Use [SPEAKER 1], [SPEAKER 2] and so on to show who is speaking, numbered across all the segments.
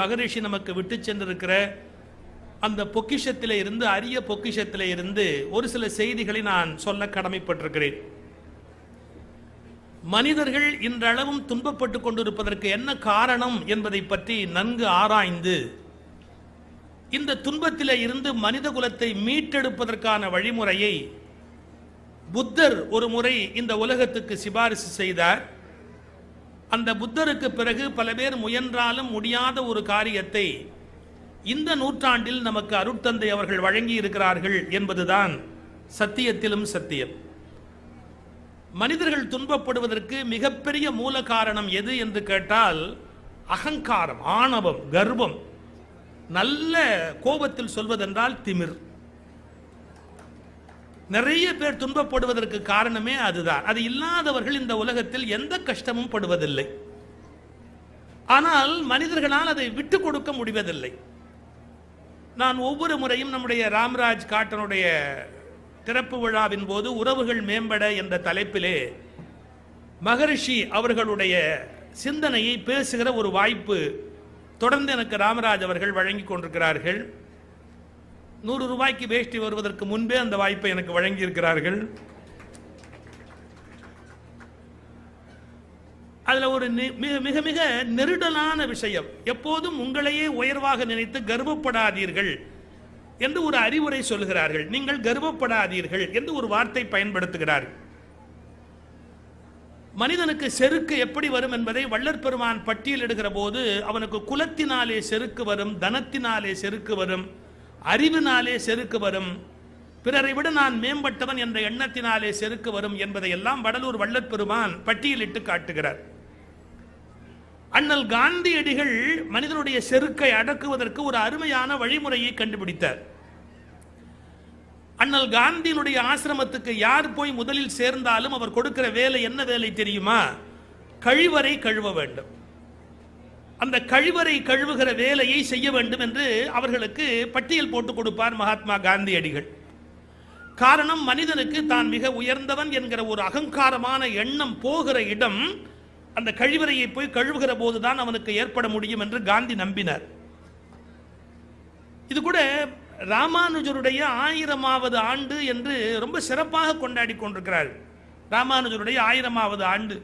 [SPEAKER 1] மகரிஷி நமக்கு விட்டு சென்றிருக்கிற அந்த பொக்கிஷத்திலே இருந்து, அரிய பொக்கிஷத்திலே இருந்து ஒரு சில செய்திகளை நான் சொல்ல கடமைப்பட்டிருக்கிறேன். மனிதர்கள் இன்றளவும் துன்பப்பட்டு கொண்டிருப்பதற்கு என்ன காரணம் என்பதை பற்றி நன்கு ஆராய்ந்து இந்த துன்பத்திலே இருந்து மனித குலத்தை மீட்டெடுப்பதற்கான வழிமுறையை புத்தர் ஒரு முறை இந்த உலகத்துக்கு சிபாரிசு செய்தார். அந்த புத்தருக்கு பிறகு பல பேர் முயன்றாலும் முடியாத ஒரு காரியத்தை இந்த நூற்றாண்டில் நமக்கு அருட்தந்தை அவர்கள் வழங்கி இருக்கிறார்கள் என்பதுதான் சத்தியத்திலும் சத்தியம். மனிதர்கள் துன்பப்படுவதற்கு மிகப்பெரிய மூல காரணம் எது என்று கேட்டால் அகங்காரம், ஆணவம், கர்வம். நல்ல கோபத்தில் சொல்வதென்றால் திமிர். நிறைய பேர் துன்பப்படுவதற்கு காரணமே அதுதான். அது இல்லாதவர்கள் இந்த உலகத்தில் எந்த கஷ்டமும் படுவதில்லை. ஆனால் மனிதர்களால் அதை விட்டு கொடுக்க முடிவதில்லை. நான் ஒவ்வொரு முறையும் நம்முடைய ராம்ராஜ் காட்டனுடைய திறப்பு விழாவின் போது உறவுகள் மேம்பட என்ற தலைப்பிலே மகரிஷி அவர்களுடைய சிந்தனையை பேசுகிற ஒரு வாய்ப்பு தொடர்ந்து எனக்கு ராமராஜ் அவர்கள் வழங்கி கொண்டிருக்கிறார்கள். 100 ரூபாய்க்கு வேஷ்டி வருவதற்கு முன்பே அந்த வாய்ப்பை எனக்கு வழங்கி இருக்கிறார்கள். அதுல ஒரு மிக மிக நெருடலான விஷயம், எப்போதும் உங்களையே உயர்வாக நினைத்து கர்வப்படாதீர்கள் என்று ஒரு அறிவுரை சொல்கிறார்கள். நீங்கள் கர்வப்படாதீர்கள் என்று ஒரு வார்த்தை பயன்படுத்துகிறார்கள். மனிதனுக்கு செருக்கு எப்படி வரும் என்பதை வள்ளற் பெருமான் பட்டியலிடுகிற போது அவனுக்கு குலத்தினாலே செருக்கு வரும், தனத்தினாலே செருக்கு வரும், அறிவினாலே செருக்கு வரும், பிறரை விட நான் மேம்பட்டவன் என்ற எண்ணத்தினாலே செருக்கு வரும் என்பதையெல்லாம் வடலூர் வள்ளற் பெருமான் பட்டியலிட்டு காட்டுகிறார். அண்ணல் காந்தியடிகள் மனிதனுடைய செருக்கை அடக்குவதற்கு ஒரு அருமையான வழிமுறையை கண்டுபிடித்தார். அண்ணல் காந்தியினுடைய ஆசிரமத்துக்கு யார் போய் முதலில் சேர்ந்தாலும் அவர் கொடுக்கிற வேலை என்ன வேலை தெரியுமா? கழிவறை கழுவ வேண்டும். அந்த கழிவறை கழுவுகிற வேலையை செய்ய வேண்டும் என்று அவர்களுக்கு பட்டியல் போட்டு கொடுப்பார் மகாத்மா காந்தியடிகள். காரணம், மனிதனுக்கு தான் மிக உயர்ந்தவன் என்கிற ஒரு அகங்காரமான எண்ணம் போகிற இடம் அந்த கழிவறையை போய் கழுவுகிற போதுதான் அவனுக்கு ஏற்பட முடியும் என்று காந்தி நம்பினார். இது கூட ராமானுஜருடைய 1000வது ஆண்டு என்று ரொம்ப சிறப்பாக கொண்டாடி கொண்டிருக்கிறார். ராமானுஜருடைய 1000வது ஆண்டு.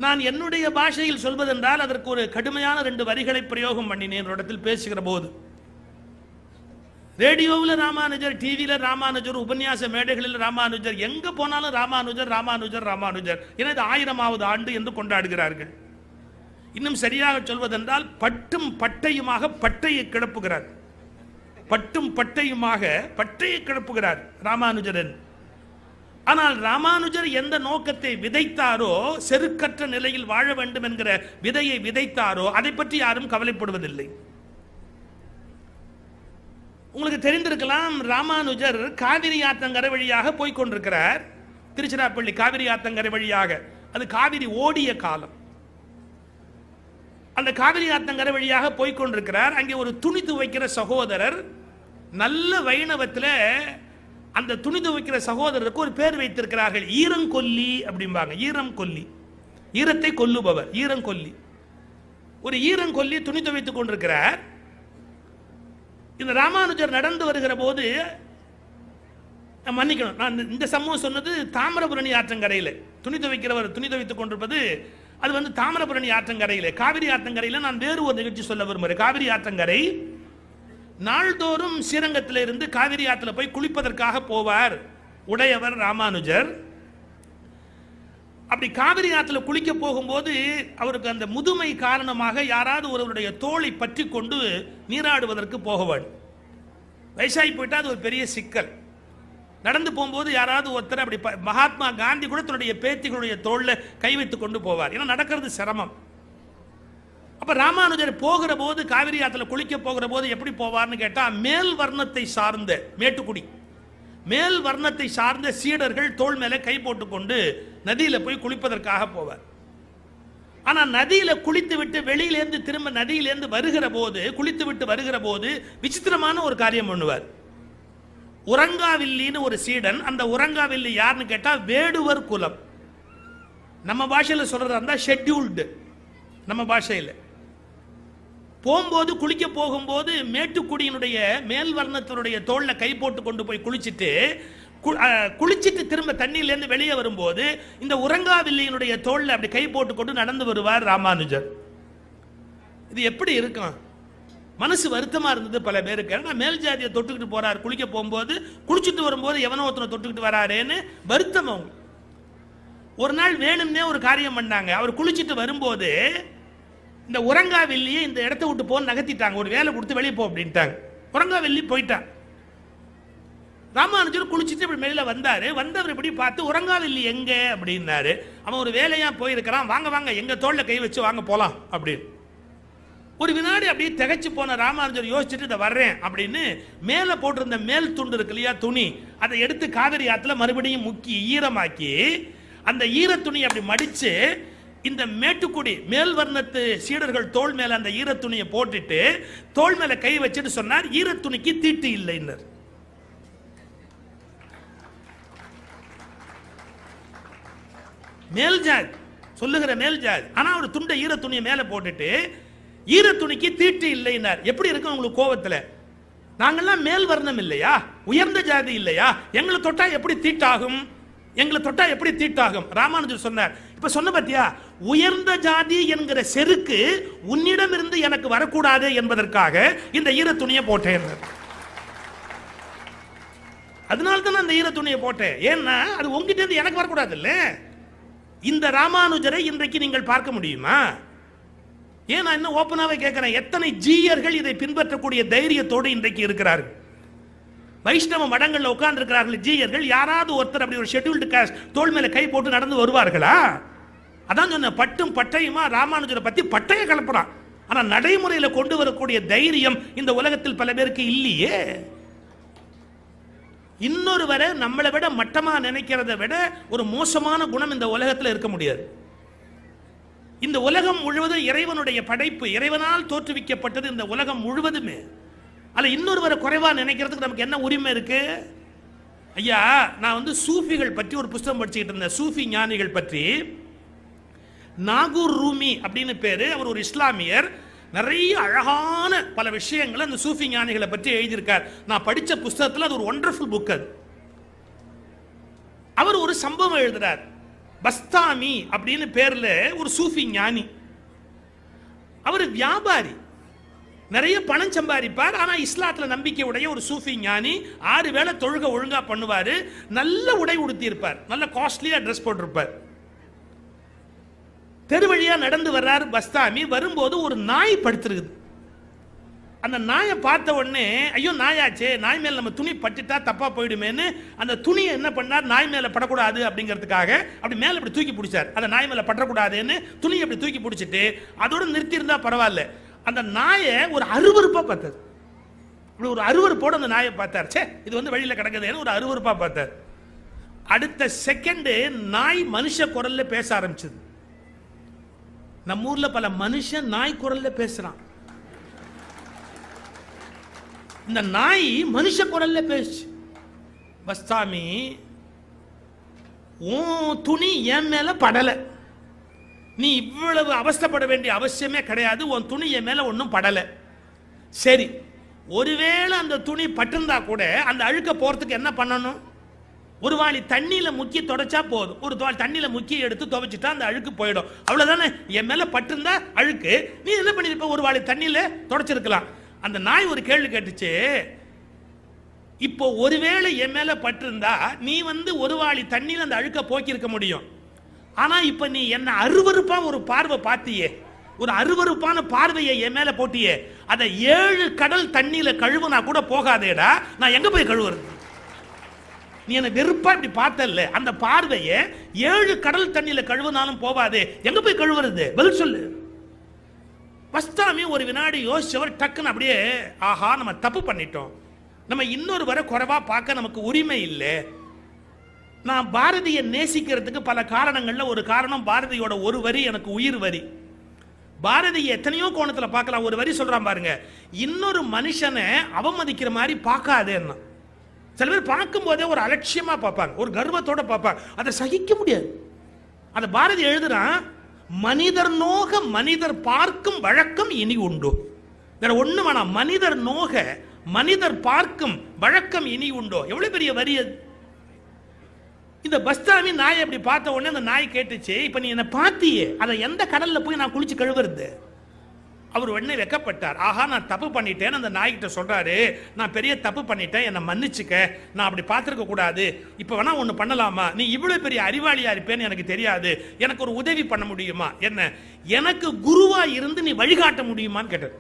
[SPEAKER 1] நான் என்னுடைய பாஷையில் சொல்வதென்றால் அதற்கு ஒரு கடுமையான 2 வரிகளை பிரயோகம் பண்ணினேன் இடத்தில் பேசுகிற போது. ரேடியோவில் ராமானுஜர், டிவியில் ராமானுஜர், உபன்யாச மேடைகளில் ராமானுஜர், எங்க போனாலும் ராமானுஜர் ராமானுஜர் ராமானுஜர். எனது 1000வது ஆண்டு என்று கொண்டாடுகிறார்கள். இன்னும் சரியாக சொல்வதென்றால் பட்டும் பட்டையுமாக பட்டையை கிளப்புகிறார். பட்டும் பட்டையுமாக பட்டையை கிளப்புகிறார் ராமானுஜரன். ஆனால் ராமானுஜர் எந்த நோக்கத்தை விதைத்தாரோ, செருக்கற்ற நிலையில் வாழ வேண்டும் என்கிற விதையை விதைத்தாரோ, அதை பற்றி யாரும் கவலைப்படுவதில்லை. உங்களுக்கு தெரிந்திருக்கலாம், ராமானுஜர் காவிரி ஆத்தங்கரை வழியாக போய்கொண்டிருக்கிறார். திருச்சிராப்பள்ளி காவிரி ஆத்தங்கரை வழியாக. அது காவிரி ஓடிய காலம். அந்த காவிரி ஆத்தங்கரை வழியாக போய்கொண்டிருக்கிறார். அங்கே ஒரு துணி துவைக்கிற சகோதரர், நல்ல வைணவத்தில் அந்த துணி துவைக்கிற சகோதரருக்கு ஒரு பேர் வைத்திருக்கிறார்கள், ஈரங்கொல்லி அப்படிம்பாங்க. ஈரம் கொல்லி, ஈரத்தை கொல்லுபவர், ஈரங்கொல்லி. ஒரு ஈரங்கொல்லி துணி துவைத்துக் கொண்டிருக்கிறார். இந்த ராமானுஜர் நடந்து வருகிற போது, மன்னிக்கணும், நான் இந்த சம்பவம் சொன்னது தாமிரபரணி ஆற்றங்கரையில் துணி துவைக்கிறவர் துணி துவைத்துக் கொண்டிருப்பது. அது தாமிரபரணி ஆற்றங்கரையில், காவிரி ஆற்றங்கரையில் நான் வேறு ஒரு நிகழ்ச்சி சொல்ல விரும்புகிறேன். காவிரி ஆற்றங்கரை நாள்தோறும் ஸ்ரீரங்கத்தில் இருந்து காவிரி ஆற்றில் போய் குளிப்பதற்காக போவார் உடையவர் ராமானுஜர். அப்படி காவிரி ஆற்றில் குளிக்க போகும்போது அவருக்கு அந்த முதுமை காரணமாக யாராவது ஒருவருடைய தோளை பற்றி கொண்டு நீராடுவதற்கு போகவாள். வயசாகி போயிட்டா அது ஒரு பெரிய சிக்கல். நடந்து போகும்போது யாராவது ஒருத்தர் அப்படி, மகாத்மா காந்தி கூட தன்னுடைய பேத்திகளுடைய தோளில் கை வைத்துக் கொண்டு போவார். ஏன்னா நடக்கிறது சிரமம். அப்ப ராமானுஜர் போகிற போது, காவிரி ஆற்றில் குளிக்க போகிற போது எப்படி போவார்னு கேட்டா, மேல் வர்ணத்தை சார்ந்த, மேட்டுக்குடி மேல் வர்ணத்தை சார்ந்த சீடர்கள் தோள் மேலே கை போட்டுக்கொண்டு நதியில போய் குளிப்பதற்காக போவார். ஆனா நதியில குளித்து விட்டு வெளியிலேருந்து திரும்ப நதியிலேருந்து வருகிற போது, குளித்து விட்டு வருகிற போது விசித்திரமான ஒரு காரியம் பண்ணுவார். உறங்காவில்லின்னு ஒரு சீடன். அந்த உறங்காவில்லி யாருன்னு கேட்டா வேடுவர் குலம். நம்ம பாஷையில் சொல்றதா இருந்தா ஷெட்யூல்டு. நம்ம பாஷையில் போகும்போது குளிக்க போகும்போது மேட்டுக்குடியினுடைய மேல் வர்ணத்தினுடைய தோல்ல கை போட்டு கொண்டு போய் குளிச்சிட்டு திரும்ப தண்ணியிலேருந்து வெளியே வரும்போது இந்த உறங்காவில்லியினுடைய தோல்ல அப்படி கை போட்டு கொண்டு நடந்து வருவார் ராமானுஜர். இது எப்படி இருக்கும்? மனசு வருத்தமா இருந்தது பல பேருக்கு. ஏன்னா மேல் ஜாதியை தொட்டுக்கிட்டு போறாரு, குளிக்க போகும்போது குளிச்சுட்டு வரும்போது எவனோ ஒருத்தனை தொட்டுக்கிட்டு வராருன்னு வருத்தம் அவங்க. ஒரு நாள் வேணும்னே ஒரு காரியம் பண்ணாங்க. அவர் குளிச்சுட்டு வரும்போது இந்த உறங்காவில்லியை இந்த இடத்த விட்டு போன்னு நகர்த்திட்டாங்க. ஒரு வேலை கொடுத்து வெளியே போ அப்படின்ட்டாங்க. உறங்காவில்லி போயிட்டான். ராமானுஜர் குளிச்சுட்டு இப்படி மேல வந்தாரு. வந்தவர் இப்படி பார்த்து உறங்காவில்லி எங்க அப்படின்னாரு. அவன் ஒரு வேலையா போயிருக்கிறான், வாங்க வாங்க எங்க தோல்ல கை வச்சு வாங்க போலாம் அப்படின்னு. ஒரு வினாடி அப்படியே திகைச்சு போன ராமானுஜர் யோசிச்சுட்டு இதை வர்றேன் அப்படின்னு மேல போட்டிருந்த மேல் துண்டு இருக்கு இல்லையா, துணி, அதை எடுத்து காவிரி ஆத்துல மறுபடியும் முக்கி ஈரமாக்கி அந்த ஈர துணி அப்படி மடிச்சு இந்த மேட்டுக்குடி மேல் வர்ணத்து சீடர்கள் தோல் மேல அந்த ஈர துணியை போட்டுட்டு தோல் மேல கை வச்சுட்டு சொன்னார், ஈர துணிக்கு தீட்டு இல்லைன்னு. மேல் ஜாதி சொல்லுகிற மேல் ஜாதி. ஆனா ஒரு துண்டை ஈர துணியை மேல போட்டுட்டு ஈர துணிக்கு தீட்டு இல்லைன்னார். எப்படி இருக்கும் உங்களுக்கு கோபத்துல? நாங்கெல்லாம் மேல் வர்ணம் இல்லையா, உயர்ந்த ஜாதி இல்லையா, எங்களை தொட்டா எப்படி தீட்டாகும்? எங்களை தொட்டா எப்படி தீட்டாகும்? ராமானுஜர் சொன்னார். இப்ப சொன்ன பத்தியா, உயர்ந்த ஜாதி என்கிற செருக்கு உன்னிடம் இருந்து எனக்கு வரக்கூடாது என்பதற்காக இந்த ஈர துணியை போட்டேன். அதனால தான் அந்த ஈர துணியை போட்டேன். ஏன்னா அது உங்ககிட்ட இருந்து எனக்கு வரக்கூடாது இல்ல. இந்த ராமானுஜரை இன்றைக்கு நீங்கள் பார்க்க முடியுமா? ஏன் நான் இன்னும் ஓப்பனாவே கேட்கிறேன், எத்தனை ஜீயர்கள் இதை பின்பற்றக்கூடிய தைரியத்தோடு இன்றைக்கு இருக்கிறார்கள்? வைஷ்ணவ மடங்கள்ல உட்கார்ந்து இருக்கிறார்கள் ஜீயர்கள். யாராவது ஒருத்தர் அப்படி ஒரு ஷெட்யூல்டு காஸ்ட் தோல் மேல கை போட்டு நடந்து வருவார்களா? அதான் சொன்ன பட்டும் பட்டையுமா ராமானுஜரை பத்தி பட்டைய கலப்புறான். ஆனா நடைமுறையில கொண்டு வரக்கூடிய தைரியம் இந்த உலகத்தில் பல பேருக்கு இல்லையே. இன்னொருவரை நம்மளை விட மட்டமா நினைக்கிறத விட ஒரு மோசமான குணம் இந்த உலகத்தில் இருக்க முடியாது. இந்த உலகம் முழுவதும் இறைவனுடைய படைப்பு, இறைவனால் தோற்றுவிக்கப்பட்டது இந்த உலகம் முழுவதுமே. அல்ல இன்னொருவரை குறைவா நினைக்கிறதுக்கு நமக்கு என்ன உரிமை இருக்கு? ஐயா, நான் சூஃபிகள் பற்றி ஒரு புத்தகம் படிச்சுக்கிட்டு இருந்தேன். சூஃபி ஞானிகள் பற்றி. நாகூர் ரூமி அப்படின்னு பேரு. அவர் ஒரு இஸ்லாமியர். நிறைய அழகான பல விஷயங்களை அந்த சூஃபி ஞானிகளை பற்றி எழுதியிருக்கார். நான் படிச்ச புத்தகத்தில் அது ஒரு ஒண்டர்ஃபுல் புக். அது அவர் ஒரு சம்பவம் எழுதுறார். பஸ்தாமி அப்படின்னு பேர்ல ஒரு சூஃபி ஞானி. அவர் வியாபாரி, நிறைய பணம் சம்பாதிப்பார். ஆனா இஸ்லாத்துல நம்பிக்கை உடைய ஒரு சூஃபி ஞானி. 6 வேளை தொழுகை ஒழுங்கா பண்ணுவாரு. நல்ல உடை உடுத்தி இருப்பார், நல்ல காஸ்ட்லியா ட்ரெஸ் போட்டிருப்பார். தெரு வழியா நடந்து வர்றாரு பஸ்தாமி. வரும்போது ஒரு நாய் படுத்திருக்குது. அந்த நாயை பார்த்த உடனே, ஐயோ நாயாச்சே, நாய் மேல நம்ம துணி பட்டுட்டா தப்பா போயிடுமேன்னு அந்த துணியை என்ன பண்ணார், நாய் மேல படக்கூடாது அப்படிங்கிறதுக்காக அப்படி மேல இப்படி தூக்கி பிடிச்சார். அந்த நாய் மேல படக்கூடாதுன்னு துணியை அப்படி தூக்கி பிடிச்சிட்டு அதோட நிறுத்தி இருந்தா பரவாயில்ல. அந்த நாயை ஒரு அருவருப்பா பார்த்தார். ஒரு அருவருப்போடு அந்த நாயை பார்த்தார். சே, இது வழியில கிடக்குதுன்னு ஒரு அருவருப்பா பார்த்தார். அடுத்த செகண்ட் நாய் மனுஷ குரல்ல பேச ஆரம்பிச்சது. நம்ம ஊர்ல பல மனுஷன் நாய் குரல்ல பேசுறான். இந்த நாய் மனுஷ குரல்ல பேசு. பஸ்தாமி, உன் துணி என் மேல படல, நீ இவ்வளவு அவஸ்தைப்பட வேண்டிய அவசியமே கிடையாது, உன் துணி என் மேல ஒன்றும் படல. சரி, ஒருவேளை அந்த துணி பட்டிருந்தா கூட அந்த அழுக்க போறதுக்கு என்ன பண்ணணும்? ஒரு வாளி தண்ணியில முக்கி தொடச்சா போதும். ஒரு வாளி தண்ணியில முக்கி எடுத்து துவைச்சிட்டா அந்த அழுக்கு போயிடும். அவ்வளவுதானே. என் மேல பட்டிருந்தா அழுக்கு, நீ என்ன பண்ணிருப்ப? ஒரு வாளி தண்ணியில தொடச்சிருக்கலாம். அந்த நாய் ஒரு கேள்வி கேட்டுச்சு, இப்போ ஒருவேளை என் மேல பட்டிருந்தா நீ ஒரு வாளி தண்ணியில அந்த அழுக்க போக்கி இருக்க முடியும். ஆனா இப்ப நீ என்ன அருவருப்பா ஒரு பார்வை பார்த்தியே, ஒரு அருவருப்பான பார்வையை என் மேல போட்டியே, அதை 7 கடல் தண்ணியில கழுவுனா கூட போகாதேடா, நான் எங்க போய் கழுவுறது? நீ என்ன வெறுப்பா இப்படி பார்த்தல்ல, அந்த பார்வையை 7 கடல் தண்ணியில கழுவுனாலும் போவாதே, எங்க போய் கழுவுறது? பதில் சொல்லு. பஸ்தாமி ஒரு வினாடி யோசிச்சவர் டக்குன்னு அப்படியே, ஆஹா நம்ம தப்பு பண்ணிட்டோம், நம்ம இன்னொரு வரை குறைவா பார்க்க நமக்கு உரிமை இல்லை. நான் பாரதியை நேசிக்கிறதுக்கு பல காரணங்கள்ல ஒரு காரணம் பாரதியோட ஒரு வரி எனக்கு உயிர் வரி. பாரதியை எத்தனையோ கோணத்துல பார்க்கலாம். ஒரு வரி சொல்றான் பாருங்க, இன்னொரு மனுஷனை அவமதிக்கிற மாதிரி பார்க்காதேன்னா. சில பேர் பார்க்கும் போதே ஒரு அலட்சியமா பார்ப்பாங்க, ஒரு கர்வத்தோட பார்ப்பாங்க, அதை சகிக்க முடியாது. அந்த பாரதி எழுதுறான், மனிதர் நோக மனிதர் பார்க்கும் வழக்கம் இனி உண்டு. வேற ஒண்ணு வேணாம். மனிதர் நோக மனிதர் பார்க்கும் வழக்கம் இனி உண்டோ? எவ்வளவு பெரிய வரி அது. இந்த பஸ்தாமி நாயை அப்படி பார்த்த உடனே அந்த நாய் கேட்டுச்சு, இப்ப நீ என்ன பார்த்தியே, அதை எந்த கடல்ல போய் நான் குளிச்சு கழுவுறது? அவர் உடனே வெக்கப்பட்டார். ஆஹா, நான் தப்பு பண்ணிட்டேன். அந்த நாய்கிட்ட சொல்றாரு, நான் பெரிய தப்பு பண்ணிட்டேன், என்னை மன்னிச்சுக்க, நான் அப்படி பார்த்துருக்க கூடாது. இப்போ வேணா ஒன்று பண்ணலாமா? நீ இவ்வளவு பெரிய அறிவாளியா இருப்பேன்னு எனக்கு தெரியாது, எனக்கு ஒரு உதவி பண்ண முடியுமா? என்ன, எனக்கு குருவா இருந்து நீ வழிகாட்ட முடியுமான்னு கேட்டார்.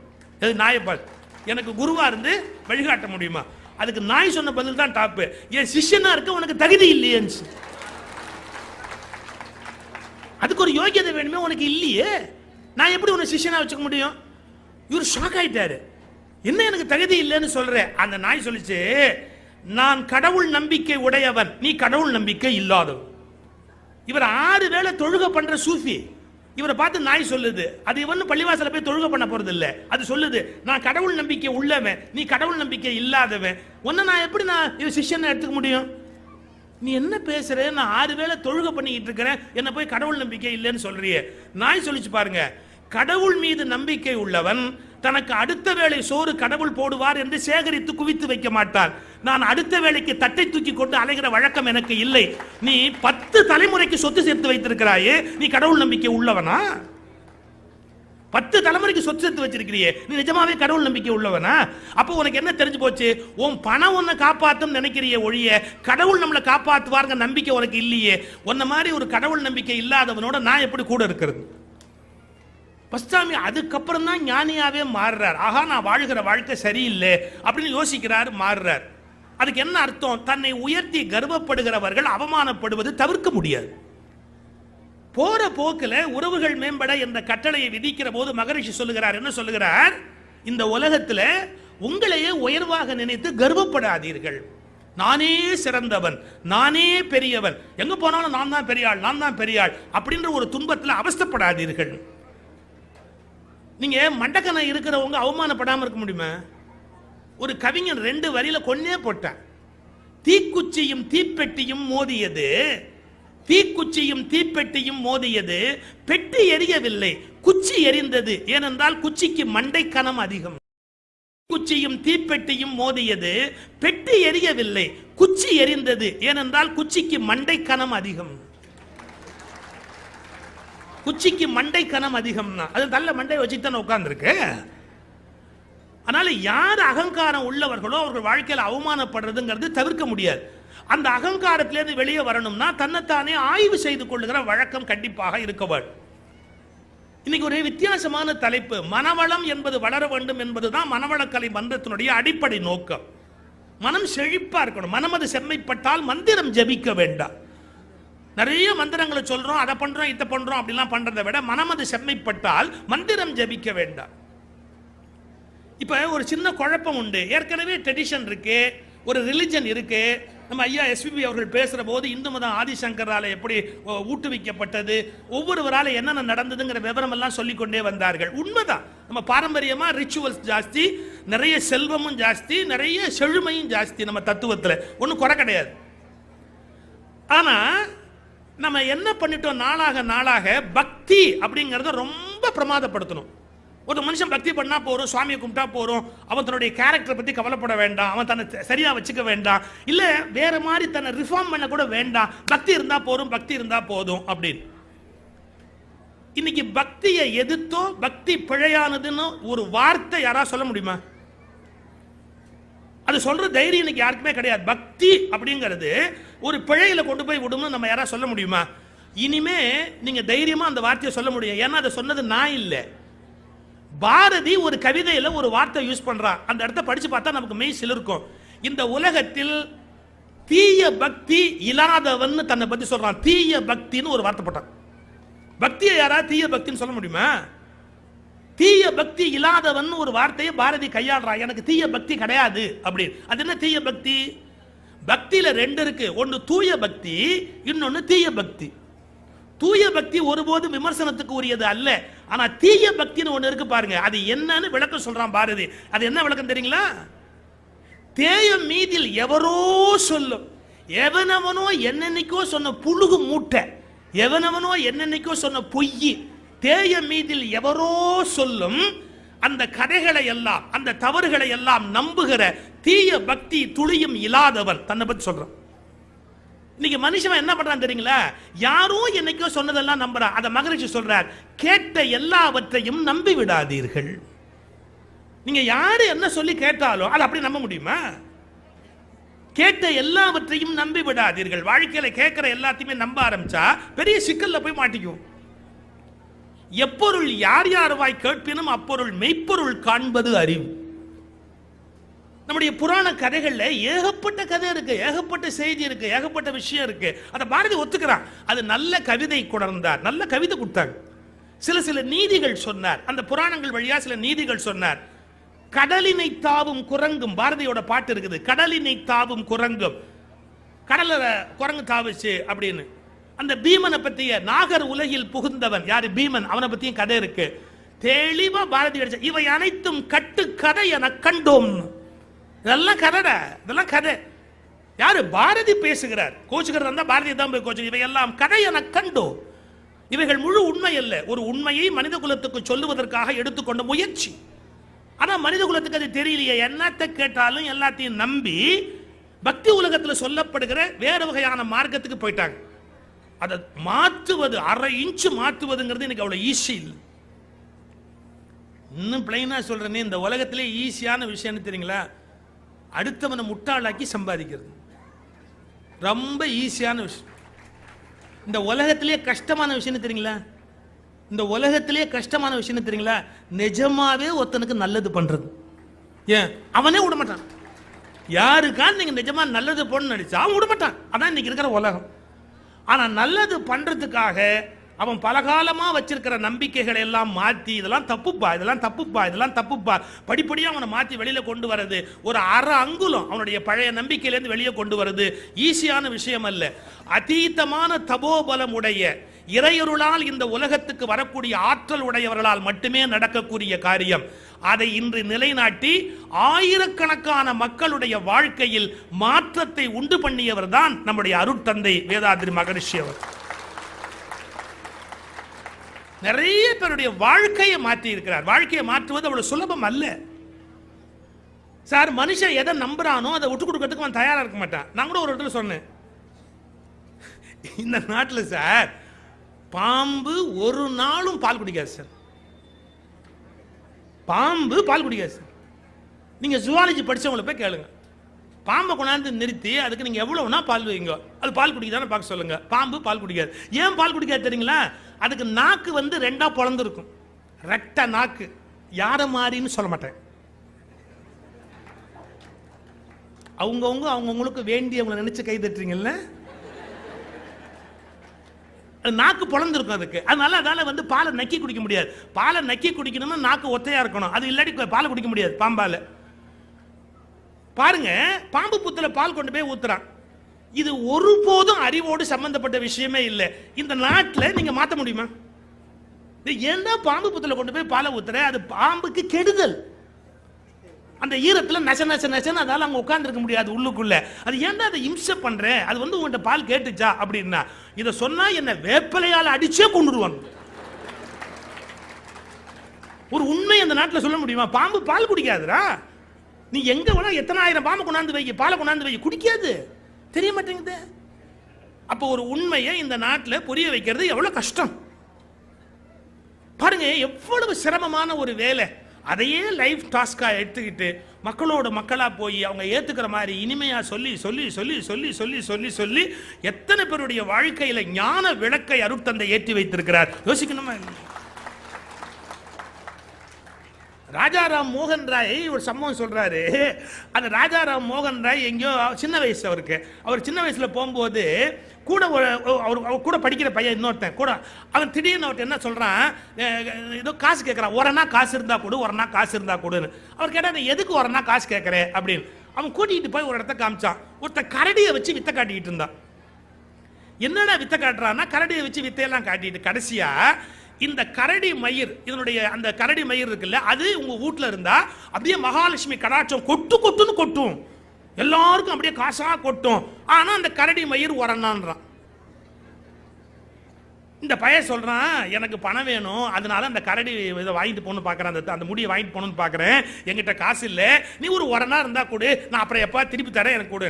[SPEAKER 1] நாயை பார்த்து, எனக்கு குருவா இருந்து வழிகாட்ட முடியுமா? அதுக்கு நாய் சொன்ன பதில் தான் டாப்பு. என் சிஷ்யனா இருக்க உனக்கு தகுதி இல்லையே, அதுக்கு ஒரு யோகியதை வேணுமே, உனக்கு இல்லையே, நான் எப்படி உன்னை சிஷ்யனா வச்சுக்க முடியும்? இவர் ஷாக் ஆயிட்டாரு. என்ன எனக்கு தகுதி இல்லைன்னு சொல்ற? அந்த நாய் சொல்லிச்சு, நான் கடவுள் நம்பிக்கை உடையவன், நீ கடவுள் நம்பிக்கை இல்லாதவன். இவர் 6 வேளை தொழுகை பண்ற சூஃபி. இவரை பார்த்து நாய் சொல்லுது, அது இவன் பள்ளிவாசல போய் தொழுகை பண்ண போறது இல்ல. அது சொல்லுது, நான் கடவுள் நம்பிக்கை உள்ளவன், நீ கடவுள் நம்பிக்கை இல்லாதவன். உன்னை நான் எப்படி இவன் சிஷ்யனை எடுத்துக்க முடியும்? நீ என்ன பேசுற? நான் 6 வேளை தொழுகை பண்ணிக்கிட்டு இருக்கிறேன், என்ன போய் கடவுள் நம்பிக்கை இல்லைன்னு சொல்றியே. நாய் சொல்லிச்சு பாருங்க, கடவுள் மீது நம்பிக்கை உள்ளவன் தனக்கு அடுத்த வேளை சோறு கடவுள் போடுவார் என்று சேகரித்து குவித்து வைக்க மாட்டான். நான் அடுத்த வேளைக்கு தட்டை தூக்கி கொண்டு அலைகிற வழக்கம் எனக்கு இல்லை. நீ 10 தலைமுறைக்கு சொத்து சேர்த்து வைத்திருக்கிறாயே, நீ கடவுள் நம்பிக்கை உள்ளவனா? 10 தலைமுறைக்கு சொத்து சேர்த்து வச்சிருக்கிறியே, நீ நிஜமாவே கடவுள் நம்பிக்கை உள்ளவனா? அப்போ உனக்கு என்ன தெரிஞ்சு போச்சு? உன் பணம் உன்னை காப்பாற்றும் நினைக்கிறிய ஒழிய கடவுள் நம்மளை காப்பாற்றுவாருங்க நம்பிக்கை உனக்கு இல்லையே. உன்ன மாதிரி ஒரு கடவுள் நம்பிக்கை இல்லாதவனோட நான் எப்படி கூட இருக்கிறது? பஸ்தாமி அதுக்கப்புறம் தான் ஞானியாவே மாறுறார். ஆஹா, நான் வாழ்கிற வாழ்க்கை சரியில்லை அப்படின்னு யோசிக்கிறார், மாறுறார். அதுக்கு என்ன அர்த்தம்? தன்னை உயர்த்தி கர்வப்படுகிறவர்கள் அவமானப்படுவது தவிர்க்க முடியாது. போற போக்கில் உறவுகள் மேம்பட என்ற கட்டளையை விதிக்கிற போது மகரிஷி சொல்லுகிறார், என்ன சொல்லுகிறார்? இந்த உலகத்தில் உங்களையே உயர்வாக நினைத்து கர்வப்படாதீர்கள். நானே சிறந்தவன், நானே பெரியவன், எங்க போனாலும் நான் தான் பெரியாள், நான் தான் பெரியாள் அப்படின்ற ஒரு துன்பத்தில் அவஸ்தைப்படாதீர்கள். நீங்க மண்டக்கணை இருக்கிறவங்க அவமானப்படாம இருக்க முடியுமா? ஒரு கவிஞன் 2 வரியில கொன்னே போட்டான். தீக்குச்சியும் தீப்பெட்டியும் மோதியது, தீக்குச்சியும் தீப்பெட்டியும் மோதியது, பெட்டி எரியவில்லை, குச்சி எரிந்தது, ஏனென்றால் குச்சிக்கு மண்டை கனம் அதிகம். குச்சியும் தீப்பெட்டியும் மோதியது, பெட்டி எரியவில்லை, குச்சி எரிந்தது, ஏனென்றால் குச்சிக்கு மண்டை கனம் அதிகம். குச்சிக்கு மண்டை கனம் அதிகம்னா அது நல்ல மண்டை வச்சுட்டு தானே உட்கார்ந்துருக்கு. அதனால யார் அகங்காரம் உள்ளவர்களோ அவர்கள் வாழ்க்கையில் அவமானப்படுறதுங்கிறது தவிர்க்க முடியாது. அந்த அகங்காரத்திலிருந்து வெளியே வரணும்னா தன்னைத்தானே ஆய்வு செய்து கொள்ளுகிற வழக்கம் கண்டிப்பாக இருக்க வேண்டும். இன்னைக்கு ஒரு வித்தியாசமான தலைப்பு, மனவளம் என்பது வளர வேண்டும் என்பதுதான் மனவளக்கலை மன்றத்தினுடைய அடிப்படை நோக்கம். மனம் செழிப்பா இருக்கணும். மனம் அது செம்மைப்பட்டால் மந்திரம் ஜபிக்க வேண்டாம். நிறைய மந்திரங்களை சொல்றோம், அதை பண்றோம் இதை பண்றோம் அப்படிலாம் பண்றதை விட மனம் அது செம்மைப்பட்டால் மந்திரம் ஜபிக்க வேண்டாம். இப்ப ஒரு சின்ன குழப்பம் உண்டு. ஏற்கனவே ட்ரெடிஷன் இருக்கு, ஒரு ரிலிஜன் இருக்கு. நம்ம ஐயா எஸ்பிபி அவர்கள் பேசுற போது இந்து மதம் ஆதிசங்கரால எப்படி ஊட்டுவிக்கப்பட்டது, ஒவ்வொருவரால என்னென்ன நடந்ததுங்கிற விவரம் எல்லாம் சொல்லிக்கொண்டே வந்தார்கள். உண்மைதான், நம்ம பாரம்பரியமா ரிச்சுவல்ஸ் ஜாஸ்தி, நிறைய செல்வமும் ஜாஸ்தி, நிறைய செழுமையும் ஜாஸ்தி. நம்ம தத்துவத்தில் ஒன்றும் குறை கிடையாது. ஆனா நம்ம என்ன பண்ணிட்டோம், நாளாக நாளாக பக்தி அப்படிங்கறத ரொம்ப பிரமாதப்படுத்தணும். ஒரு மனுஷன் பக்தி பண்ணா போறோம், சுவாமியை கும்பிட்டா போறோம், அவன் தன்னுடைய கேரக்டரை பத்தி கவலைப்பட வேண்டாம், அவன் தன்னை சரியா வச்சுக்க வேண்டாம், இல்ல வேற மாதிரி தன்னை ரிஃபார்ம் பண்ண கூட வேண்டாம், பக்தி இருந்தா போதும், பக்தி இருந்தா போதும் அப்படின்னு. இன்னைக்கு பக்தியை எதிர்த்தோ பக்தி பிழையானதுன்னு ஒரு வார்த்தை யாரா சொல்ல முடியுமா? அது சொல்ற தைரியம் இன்னைக்கு யாருக்குமே கிடையாது. பக்தி அப்படிங்கிறது ஒரு பிழையில கொண்டு போய் விடும்னு நம்ம யாரா சொல்ல முடியுமா? இனிமே நீங்க தைரியமா அந்த வார்த்தையை சொல்ல முடியும். ஏன்னா அதை சொன்னது நான் இல்லை, பாரதி ஒரு கவிதையில ஒரு வார்த்தை யூஸ் பண்றான். அந்த இடத்த படிச்சு பார்த்தா நமக்கு மெய் சிலிர்க்கும். இந்த உலகத்தில் தீய பக்தி இல்லாதவன் தன்னை பத்தி சொல்றான். தீய பக்தின்னு ஒரு வார்த்தை போட்டான். பக்தியை யாரா தீய பக்தின்னு சொல்ல முடியுமா? தீய பக்தி இல்லாதவன் ஒரு வார்த்தையை பாரதி கையாடுறான். எனக்கு தீய பக்தி கிடையாது அப்படின்னு. அது என்ன தீய பக்தி? பக்தியில 2 இருக்கு, ஒன்னு தூய பக்தி, இன்னொன்னு தீய பக்தி. தூய பக்தி ஒருபோதும் விமர்சனத்துக்கு உரியது அல்ல. ஆனா தீய பக்தின்னு ஒண்ணு இருக்கு பாருங்க, அது என்னன்னு விளக்கம் சொல்றான் பாரதி. அது என்ன விளக்கம் தெரியுங்களா? தேயம் மீதில் எவரோ சொல்லும், எவனவனோ என்னென்னைக்கோ சொன்ன புழுகு மூட்டை, எவனவனோ என்னென்னைக்கோ சொன்ன பொய், தேய மீதில் எவரோ சொல்லும் அந்த கதைகளை எல்லாம், அந்த தவறுகளை எல்லாம் நம்புகிற தீய பக்தி துளியும் இல்லாதவன் தன்னை பத்தி சொல்றான். இன்னைக்கு மனுஷன் என்ன பண்றான் தெரியுங்களா? யாரோ என்னைக்கோ சொன்னதெல்லாம் நம்புறான். அத மகரிஷி சொல்றார், கேட்ட எல்லாவற்றையும் நம்பி விடாதீர்கள். நீங்க யாரு என்ன சொல்லி கேட்டாலும் அதை அப்படி நம்ப முடியுமா? கேட்ட எல்லாவற்றையும் நம்பி விடாதீர்கள். வாழ்க்கையில கேட்கிற எல்லாத்தையுமே நம்ப ஆரம்பிச்சா பெரிய சிக்கல்ல போய் மாட்டிக்கும். எப்பொருள் யார் யார்வாய் கேட்பினும் அப்பொருள் மெய்ப்பொருள் காண்பது அறிவு. நம்முடைய புராண கதைகள்ல ஏகப்பட்ட கதை இருக்கு, ஏகப்பட்ட செய்தி இருக்கு, ஏகப்பட்ட விஷயம் இருக்கு. அதை பாரதி ஒத்துக்கிறான். அது நல்ல கவிதை கொணர்ந்தார், நல்ல கவிதை கொடுத்தாங்க. சில நீதிகள் சொன்னார். அந்த புராணங்கள் வழியா சில நீதிகள் சொன்னார். கடலினை தாவும் குரங்கும், பாரதியோட பாட்டு இருக்குது, கடலினை தாவும் குரங்கும், கடல குரங்கு தாவுச்சு அப்படின்னு. அந்த பீமனை பத்திய நாகர் உலகில் புகுந்தவன் யாரு? பீமன். அவனை பத்தியும் கதை இருக்கு. தெளிவா பாரதி அடிச்ச இவை அனைத்தும் கட்டு கதை என கண்டோம். இதெல்லாம் கதை, இதெல்லாம் கதை. யாரு? பாரதி பேசுகிறார். கோச்சுக்கிறது இருந்தா பாரதி தான் போய் கோச்சு. இவையெல்லாம் கதை என கண்டோம். இவைகள் முழு உண்மை அல்ல, ஒரு உண்மையை மனித குலத்துக்கு சொல்லுவதற்காக எடுத்துக்கொண்ட முயற்சி. ஆனா மனித குலத்துக்கு அது தெரியலையே. என்னத்தை கேட்டாலும் எல்லாத்தையும் நம்பி பக்தி உலகத்தில் சொல்லப்படுகிற வேறு வகையான மார்க்கத்துக்கு போயிட்டாங்க. அதை மாற்றுவது, அரை இன்ச்சு மாற்றுவதுங்கிறது எனக்கு அவ்வளவு ஈஸி இல்லை. இன்னும் பிளைனா சொல்றேனே, இந்த உலகத்திலே ஈஸியான விஷயம் தெரியுங்களா? அடுத்தவனை முட்டாளாக்கி சம்பாதிக்கிறது ரொம்ப ஈஸியான விஷயம். இந்த உலகத்திலே கஷ்டமான விஷயம் தெரியுங்களா? இந்த உலகத்திலே கஷ்டமான விஷயம் தெரியுங்களா? நிஜமாவே ஒருத்தனுக்கு நல்லது பண்றது. ஏன் அவனே விட மாட்டான். யாருக்கான் நீங்க நிஜமா நல்லது பண்ணு நினைச்சா அவன் விட மாட்டான். அதான் இன்னைக்கு இருக்கிற உலகம். ஆனா நல்லது பண்றதுக்காக அவன் பலகாலமா வச்சிருக்கிற நம்பிக்கைகளை எல்லாம் மாற்றி, இதெல்லாம் தப்புப்பா, இதெல்லாம் தப்புப்பா, இதெல்லாம் தப்புப்பா, படிப்படியா அவனை மாற்றி வெளியில கொண்டு வரது, ஒரு அரை அங்குலம் அவனுடைய பழைய நம்பிக்கையிலேருந்து வெளியே கொண்டு வரது ஈஸியான விஷயம் அல்ல. அதீதமான தபோபலம் உடைய இறையருளால் இந்த உலகத்துக்கு வரக்கூடிய ஆற்றல் உடையவர்களால் மட்டுமே நடக்கக்கூடிய காரியம். அதை இன்று நிலைநாட்டி ஆயிரக்கணக்கான மக்களுடைய வாழ்க்கையில் மாற்றத்தை உண்டு பண்ணியவர் தான் நம்முடைய அருட்தந்தை வேதாத்ரி மகரிஷி அவர். நிறைய பேருடைய வாழ்க்கையை மாற்றி இருக்கிறார். வாழ்க்கையை மாற்றுவது அவ்வளவு சுலபம் அல்ல சார். மனுஷன் எதை நம்புறானோ அதை விட்டு கொடுக்கறதுக்கு அவன் தயாரா இருக்க மாட்டான். நான் கூட ஒரு இடத்துல சொன்னேன், இந்த நாட்டில் சார் பாம்பு ஒரு நாளும் பால் குடிக்காது சார். பாம்பு பால் குடிக்காது சார். நீங்க ஜுவாலஜி படிச்சவங்களை போய் கேளுங்க. பாம்பை கொண்டாந்து நிறுத்தி அதுக்கு நீங்க எவ்வளவுனா பால் வைங்க, அது பால் குடிக்குதான்னு பார்க்க சொல்லுங்க. பாம்பு பால் குடிக்காது. ஏன் பால் குடிக்காது தெரியுங்களா? அதுக்கு நாக்கு வந்து ரெண்டா பொளந்து இருக்கும். ரெட்ட நாக்கு. யார மாதிரின்னு சொல்ல மாட்டேன். அவங்கவுங்களுக்கு வேண்டியவங்களை நினைச்சு கை தட்டுறீங்கல்ல, நாக்கு பொளந்திருக்கும் அதுக்கு. அதனால வந்து பாலை நக்கி குடிக்க முடியாது. பாலை நக்கி குடிக்கணும்னா நாக்கு ஒத்தையா இருக்கணும். அது இல்லாட்டி பாலை குடிக்க முடியாது பாம்பால. பாருங்க, பாம்பு புத்துல பால் கொண்டு போய் ஊத்துறான். இது ஒருபோதும் அறிவோடு சம்பந்தப்பட்ட விஷயமே இல்லை. இந்த நாட்டில் நீங்க மாற்ற முடியுமா? ஏன்னா பாம்பு புத்துல கொண்டு போய் பாலை ஊத்துற, அது பாம்புக்கு கெடுதல். அந்த ஈரத்தில் நச நச நசன்னு அதால அவங்க உட்கார்ந்துருக்க முடியாது உள்ளுக்குள்ள. அது ஏன்டா அதை இம்சை பண்ற, அது வந்து உங்கள்கிட்ட பால் கேட்டுச்சா அப்படின்னா, இதை சொன்னா என்ன வேப்பலையால் அடிச்சே கொண்டுருவாங்க. ஒரு உண்மை அந்த நாட்டில் சொல்ல முடியுமா? பாம்பு பால் குடிக்காதுரா. நீ எங்க வேணா எத்தனை ஆயிரம் பாம்பு கொண்டாந்து வை, பாலை கொண்டாந்து வை, குடிக்காது. தெரிய மாட்டேங்குது. அப்போ ஒரு உண்மையை இந்த நாட்டில் புரிய வைக்கிறது எவ்வளவு கஷ்டம் பாருங்க. எவ்வளவு சிரமமான ஒரு வேலை. அதையே லைஃப் டாஸ்கா எடுத்துக்கிட்டு மக்களோட மக்களா போய் அவங்க ஏத்துக்கிற மாதிரி இனிமையா சொல்லி சொல்லி சொல்லி சொல்லி சொல்லி சொல்லி சொல்லி எத்தனை பேருடைய வாழ்க்கையில ஞான விளக்கை அருட்தந்தை ஏற்றி வைத்திருக்கிறார். யோசிக்கணுமா? ராஜாராம் மோகன் ராய் ஒரு சம்பவம் சொல்றாரு. அந்த ராஜாராம் மோகன் ராய் எங்கேயோ சின்ன வயசு அவருக்கு. அவர் சின்ன வயசுல போகும்போது கூட அவர் கூட படிக்கிற பையன் இன்னொருத்தன் கூட, அவன் திடீர்னு அவர்கிட்ட என்ன சொல்றான், ஏதோ காசு கேட்கறான். ஒரனா காசு இருந்தா கொடு, ஒரனா காசு இருந்தா கொடுன்னு. அவர் கேட்டா எதுக்கு ஒரனா காசு கேட்கறேன் அப்படின்னு. அவன் கூட்டிகிட்டு போய் ஒரு இடத்த காமிச்சான். ஒருத்த கரடியை வச்சு வித்தை காட்டிக்கிட்டு இருந்தான். என்னடா வித்தை காட்டுறான்னா, கரடியை வச்சு வித்தையெல்லாம் காட்டிட்டு கடைசியா இந்த கரடி மயிர், இதனுடைய அந்த கரடி மயிர் இருக்குல்ல, அது உங்க வீட்டுல இருந்தா அப்படியே மகாலட்சுமி கடாட்சம் கொட்டு கொட்டுன்னு கொட்டும், எல்லாருக்கும் அப்படியே காசா கொட்டும். ஆனா அந்த கரடி மயிர் உரனான்றான். இந்த பையன் சொல்றான், எனக்கு பணம் வேணும், அதனால அந்த கரடி இதை வாங்கிட்டு போகணும்னு பார்க்குறேன், அந்த முடியை வாங்கிட்டு போகணும்னு பார்க்குறேன், என்கிட்ட காசு இல்லை, நீ ஒரு 1 நாள் இருந்தால் கொடு, நான் அப்புறம் எப்போ திருப்பி தரேன், எனக்கு கொடு.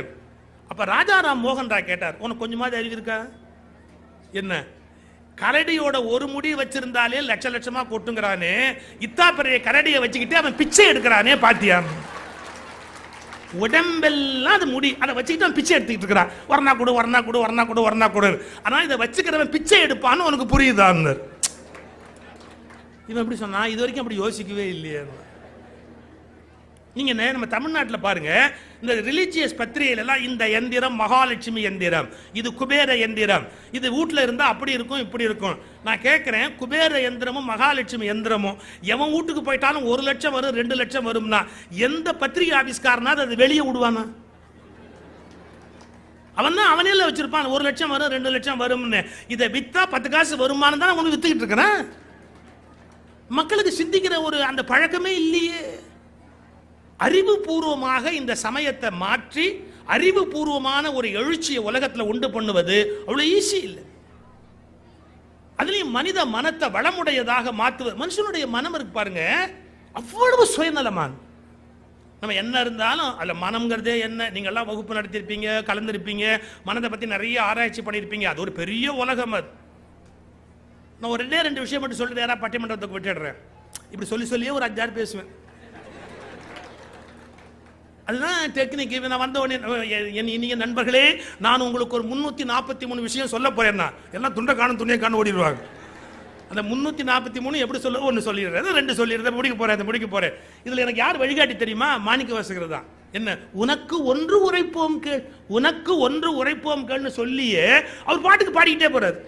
[SPEAKER 1] அப்போ ராஜாராம் மோகன் ராய் கேட்டார், உனக்கு கொஞ்சமாவது அறிவு இருக்கா? என்ன கரடியோட ஒரு முடி வச்சிருந்தாலே லட்ச லட்சமா கொட்டுங்கிறானே, இத்தா பெரிய கரடியை வச்சுக்கிட்டு அவன் பிச்சை எடுக்கிறானே பாத்தியா? உடம்பெல்லாம் அது முடி, அதை வச்சுக்கிட்டு அவன் பிச்சை எடுத்துக்கிட்டு இருக்கிறான். வரனா கொடு, வரனா கொடு, வரனா கொடு, வரனா கொடு. ஆனா இதை வச்சுக்கிறவன் பிச்சை எடுப்பான்னு உனக்கு புரியுதான்? இவன் எப்படி சொன்னா? இது வரைக்கும் அப்படி யோசிக்கவே இல்லையே. நீங்க நம்ம தமிழ்நாட்டில் பாருங்க, இந்த ரிலீஜியஸ் பத்திரிகைகள் எல்லாம் இந்த எந்திரம் மகாலட்சுமி எந்திரம், இது குபேர எந்திரம், இது வீட்டில் இருந்தால் அப்படி இருக்கும் இப்படி இருக்கும். நான் கேட்குறேன், குபேர எந்திரமும் மகாலட்சுமி எந்திரமும் எவன் வீட்டுக்கு போயிட்டாலும் 1 லட்சம் வரும் 2 லட்சம் வரும்னா எந்த பத்திரிகை ஆபீஸ்காரனா அது வெளியே விடுவானா? அவன் தான் அவனே வச்சிருப்பான், 1 லட்சம் வரும் 2 லட்சம் வரும்னு. இதை வித்தா 10 காசு வருமானு தான் அவனு வித்துக்கிட்டு இருக்கிறான். மக்களுக்கு சிந்திக்கிற ஒரு அந்த பழக்கமே இல்லையே. அறிவுபூர்வமாக இந்த சமயத்தை மாற்றி அறிவுபூர்வமான ஒரு எழுச்சியை உலகத்தில் உண்டு பண்ணுவது அவ்வளவு ஈஸி இல்லை. அதுலயும் மனித மனத்தை வளமுடையதாக மாற்றுவது. மனுஷனுடைய மனம் இருக்கு பாருங்க, அவ்வளவு சுயநலமான். நம்ம என்ன இருந்தாலும் அதில் மனம்ங்கிறதே என்ன, நீங்க எல்லாம் வகுப்பு நடத்திருப்பீங்க, கலந்திருப்பீங்க, மனதை பத்தி நிறைய ஆராய்ச்சி பண்ணியிருப்பீங்க. அது ஒரு பெரிய உலகம். அது நான் ஒரு 2 விஷயம் மட்டும் சொல்லிட்டு யாராவது பட்டிமன்றத்துக்கு விட்டுடுறேன். இப்படி சொல்லியே ஒரு 5-6 பேசுவேன். அதுதான் டெக்னிக். நான் வந்த உடனே இனிய நண்பர்களே, நான் உங்களுக்கு ஒரு 343 விஷயம் சொல்ல போறேன்னா எல்லாம் துண்டை காணும் துணியை காணும் ஓடிடுவாங்க. அந்த 343 எப்படி சொல்ல, 1 சொல்லிடுறேன், 2 சொல்லிடுறேன், முடிக்க போறேன். இதுல எனக்கு யார் வழிகாட்டி தெரியுமா? மாணிக்க வாசகர் தான். என்ன, உனக்கு 1 உரைப்போம் கேள், உனக்கு 1 உரைப்போம் கேள்னு சொல்லியே அவர் பாட்டுக்கு பாடிக்கிட்டே போறாரு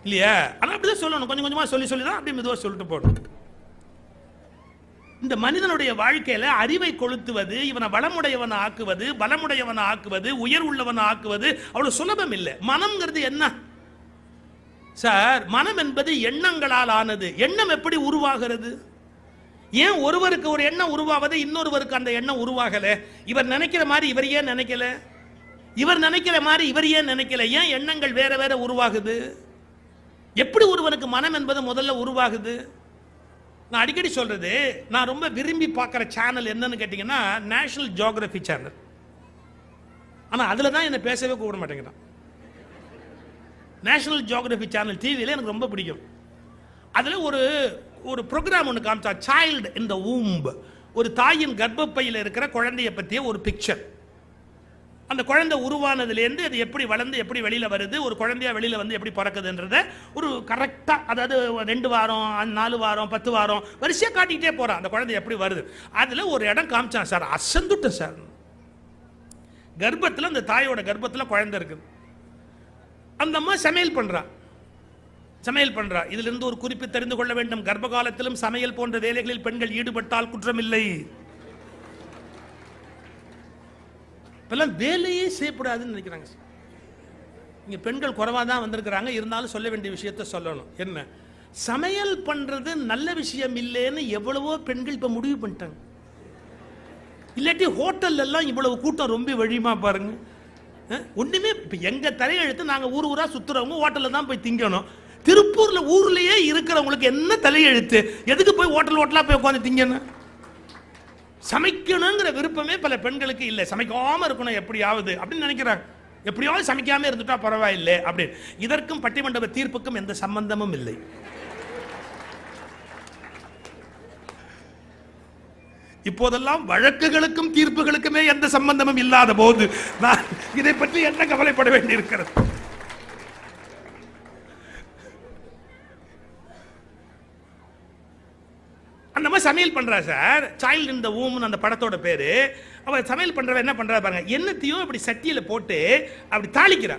[SPEAKER 1] இல்லையா? ஆனா அப்படிதான் சொல்லணும், கொஞ்சம் கொஞ்சமா சொல்லி தான் அப்படி மெதுவா சொல்லிட்டு போகணும். இந்த மனிதனுடைய வாழ்க்கையில அறிவை கொளுத்துவது, இவனை வளமுடையவனை ஆக்குவது, பலமுடையவனை ஆக்குவது, உயர் உள்ளவனை ஆக்குவது அவ்வளவு சுலபம் இல்லை. மனம்ங்கிறது என்ன சார்? மனம் என்பது எண்ணங்களால் ஆனது. எண்ணம் எப்படி உருவாகிறது? ஏன் ஒருவருக்கு ஒரு எண்ணம் உருவாவது, இன்னொருவருக்கு அந்த எண்ணம் உருவாகல? இவர் நினைக்கிற மாதிரி இவர் ஏன் நினைக்கல? இவர் நினைக்கிற மாதிரி இவர் ஏன் நினைக்கல? ஏன் எண்ணங்கள் வேற வேற உருவாகுது? எப்படி ஒருவனுக்கு மனம் என்பது முதல்ல உருவாகுது? நான் அடிக்கடி சொல்றது, நான் ரொம்ப விரும்பி பார்க்குற சேனல் என்னன்னு கேட்டீங்கன்னா நேஷனல் ஜியோகிராஃபி சேனல். ஆனால் அதில் தான் என்னை பேசவே கூப்பிட மாட்டேங்கிறான். நேஷனல் ஜியோகிராஃபி சேனல் டிவியில் எனக்கு ரொம்ப பிடிக்கும். அதில் ஒரு ப்ரோக்ராம் ஒன்று காமிச்சா, சைல்டு இன் த வூம்ப், ஒரு தாயின் கர்ப்பப்பையில் இருக்கிற குழந்தைய பற்றிய ஒரு பிக்சர். அந்த குழந்தை உருவானதுலேருந்து அது எப்படி வளர்ந்து எப்படி வெளியில வருது, ஒரு குழந்தையா வெளியில வந்து எப்படி பிறக்குதுன்றத ஒரு கரெக்டா, அதாவது 2 வாரம் 4 வாரம் 10 வாரம் வரிசையா காட்டிக்கிட்டே போறான் அந்த குழந்தை எப்படி வருது. அதுல ஒரு இடம் காமிச்சான் சார், அசந்துட்டேன் சார். கர்ப்பத்தில், அந்த தாயோட கர்ப்பத்தில் குழந்தை இருக்குது. அந்த அம்மா சமையல் பண்றா. இதுல இருந்து ஒரு குறிப்பு தெரிந்து கொள்ள வேண்டும், கர்ப்ப காலத்திலும் சமையல் போன்ற வேலைகளில் பெண்கள் ஈடுபட்டால் குற்றமில்லை. இப்பெல்லாம் வேலையே செய்யப்படாதுன்னு நினைக்கிறாங்க. இங்க பெண்கள் குறைவா தான் வந்திருக்கிறாங்க, இருந்தாலும் சொல்ல வேண்டிய விஷயத்த சொல்லணும். என்ன, சமையல் பண்றது நல்ல விஷயம் இல்லைன்னு எவ்வளவோ பெண்கள் இப்ப முடிவு பண்ணிட்டாங்க. இல்லாட்டி ஹோட்டல் எல்லாம் இவ்வளவு கூட்டம் ரொம்ப வழியுமா பாருங்க. ஒண்ணுமே இப்ப எங்க தலையெழுத்து, நாங்க ஊரா சுத்துறவங்க ஹோட்டல்ல தான் போய் திங்கணும். திருப்பூர்ல ஊர்லயே இருக்கிறவங்களுக்கு என்ன தலையெழுத்து? எதுக்கு போய் ஹோட்டலா போய் உட்காந்து திங்கணும்? சமைக்கணுங்கிற விருப்பமே பல பெண்களுக்கு இல்லை. சமைக்காம இருக்கணும் எப்படியாவது அப்படின்னு நினைக்கிறாங்க. எப்படியாவது சமைக்காம இருந்துட்டா பரவாயில்லை அப்படின்னு. இதற்கும் பட்டிமன்ற தீர்ப்புக்கும் எந்த சம்பந்தமும் இல்லை. இப்போதெல்லாம் வழக்குகளுக்கும் தீர்ப்புகளுக்குமே எந்த சம்பந்தமும் இல்லாத போது நான் இதை பற்றி என்ன கவலைப்பட வேண்டியிருக்கிறது? அந்த மாதிரி சமையல் பண்றா சார், சைல்டு இன் த வூம் அந்த படத்தோட பேரு. அவ சமையல் பண்றவ என்ன பண்றா பாருங்க, எண்ணத்தையும் அப்படி சட்டியில போட்டு அப்படி தாளிக்கிறா.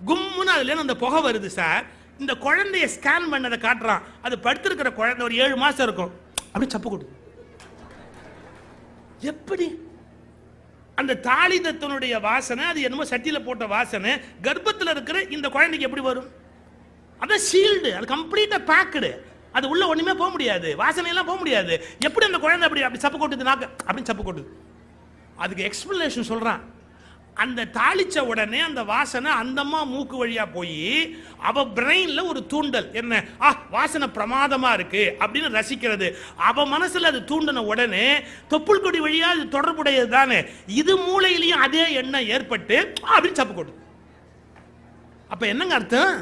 [SPEAKER 1] கும்முன்னு அதுல அந்த புகை வருது சார். இந்த குழந்தைய ஸ்கேன் பண்ணதை காட்டுறான். அது படுத்திருக்கிற குழந்தை ஒரு 7 மாசம் இருக்கும், அப்படி சப்பு கொடு. எப்படி அந்த தாளிதத்தினுடைய வாசனை, அது என்னமோ சட்டியில போட்ட வாசனை கர்ப்பத்தில் இருக்கிற இந்த குழந்தைக்கு எப்படி வரும்? அதான் ஷீல்டு, அது கம்ப்ளீட்டா பேக்குடு. அது உள்ள ஒண்ணுமே போக முடியாது, வாசனையெல்லாம் போக முடியாது. எப்படி அந்த குழந்தை அப்படி அப்படி சப்பு கொட்டுது, நாக்கு அப்படின்னு சப்பு கொட்டுது. அதுக்கு எக்ஸ்பிளனேஷன் சொல்றான். அந்த தாளிச்ச உடனே அந்த வாசனை அந்தம்மா மூக்கு வழியா போய் அவ பிரெயின்ல ஒரு தூண்டல், என்ன வாசனை பிரமாதமா இருக்கு அப்படின்னு ரசிக்கிறது. அவ மனசுல அது தூண்டின உடனே தொப்புள் கொடி வழியா அது தொடர்புடையது தானே, இது மூளையிலையும் அதே எண்ணம் ஏற்பட்டு அப்படின்னு சப்பு கொடு. அப்ப என்னங்க அர்த்தம்?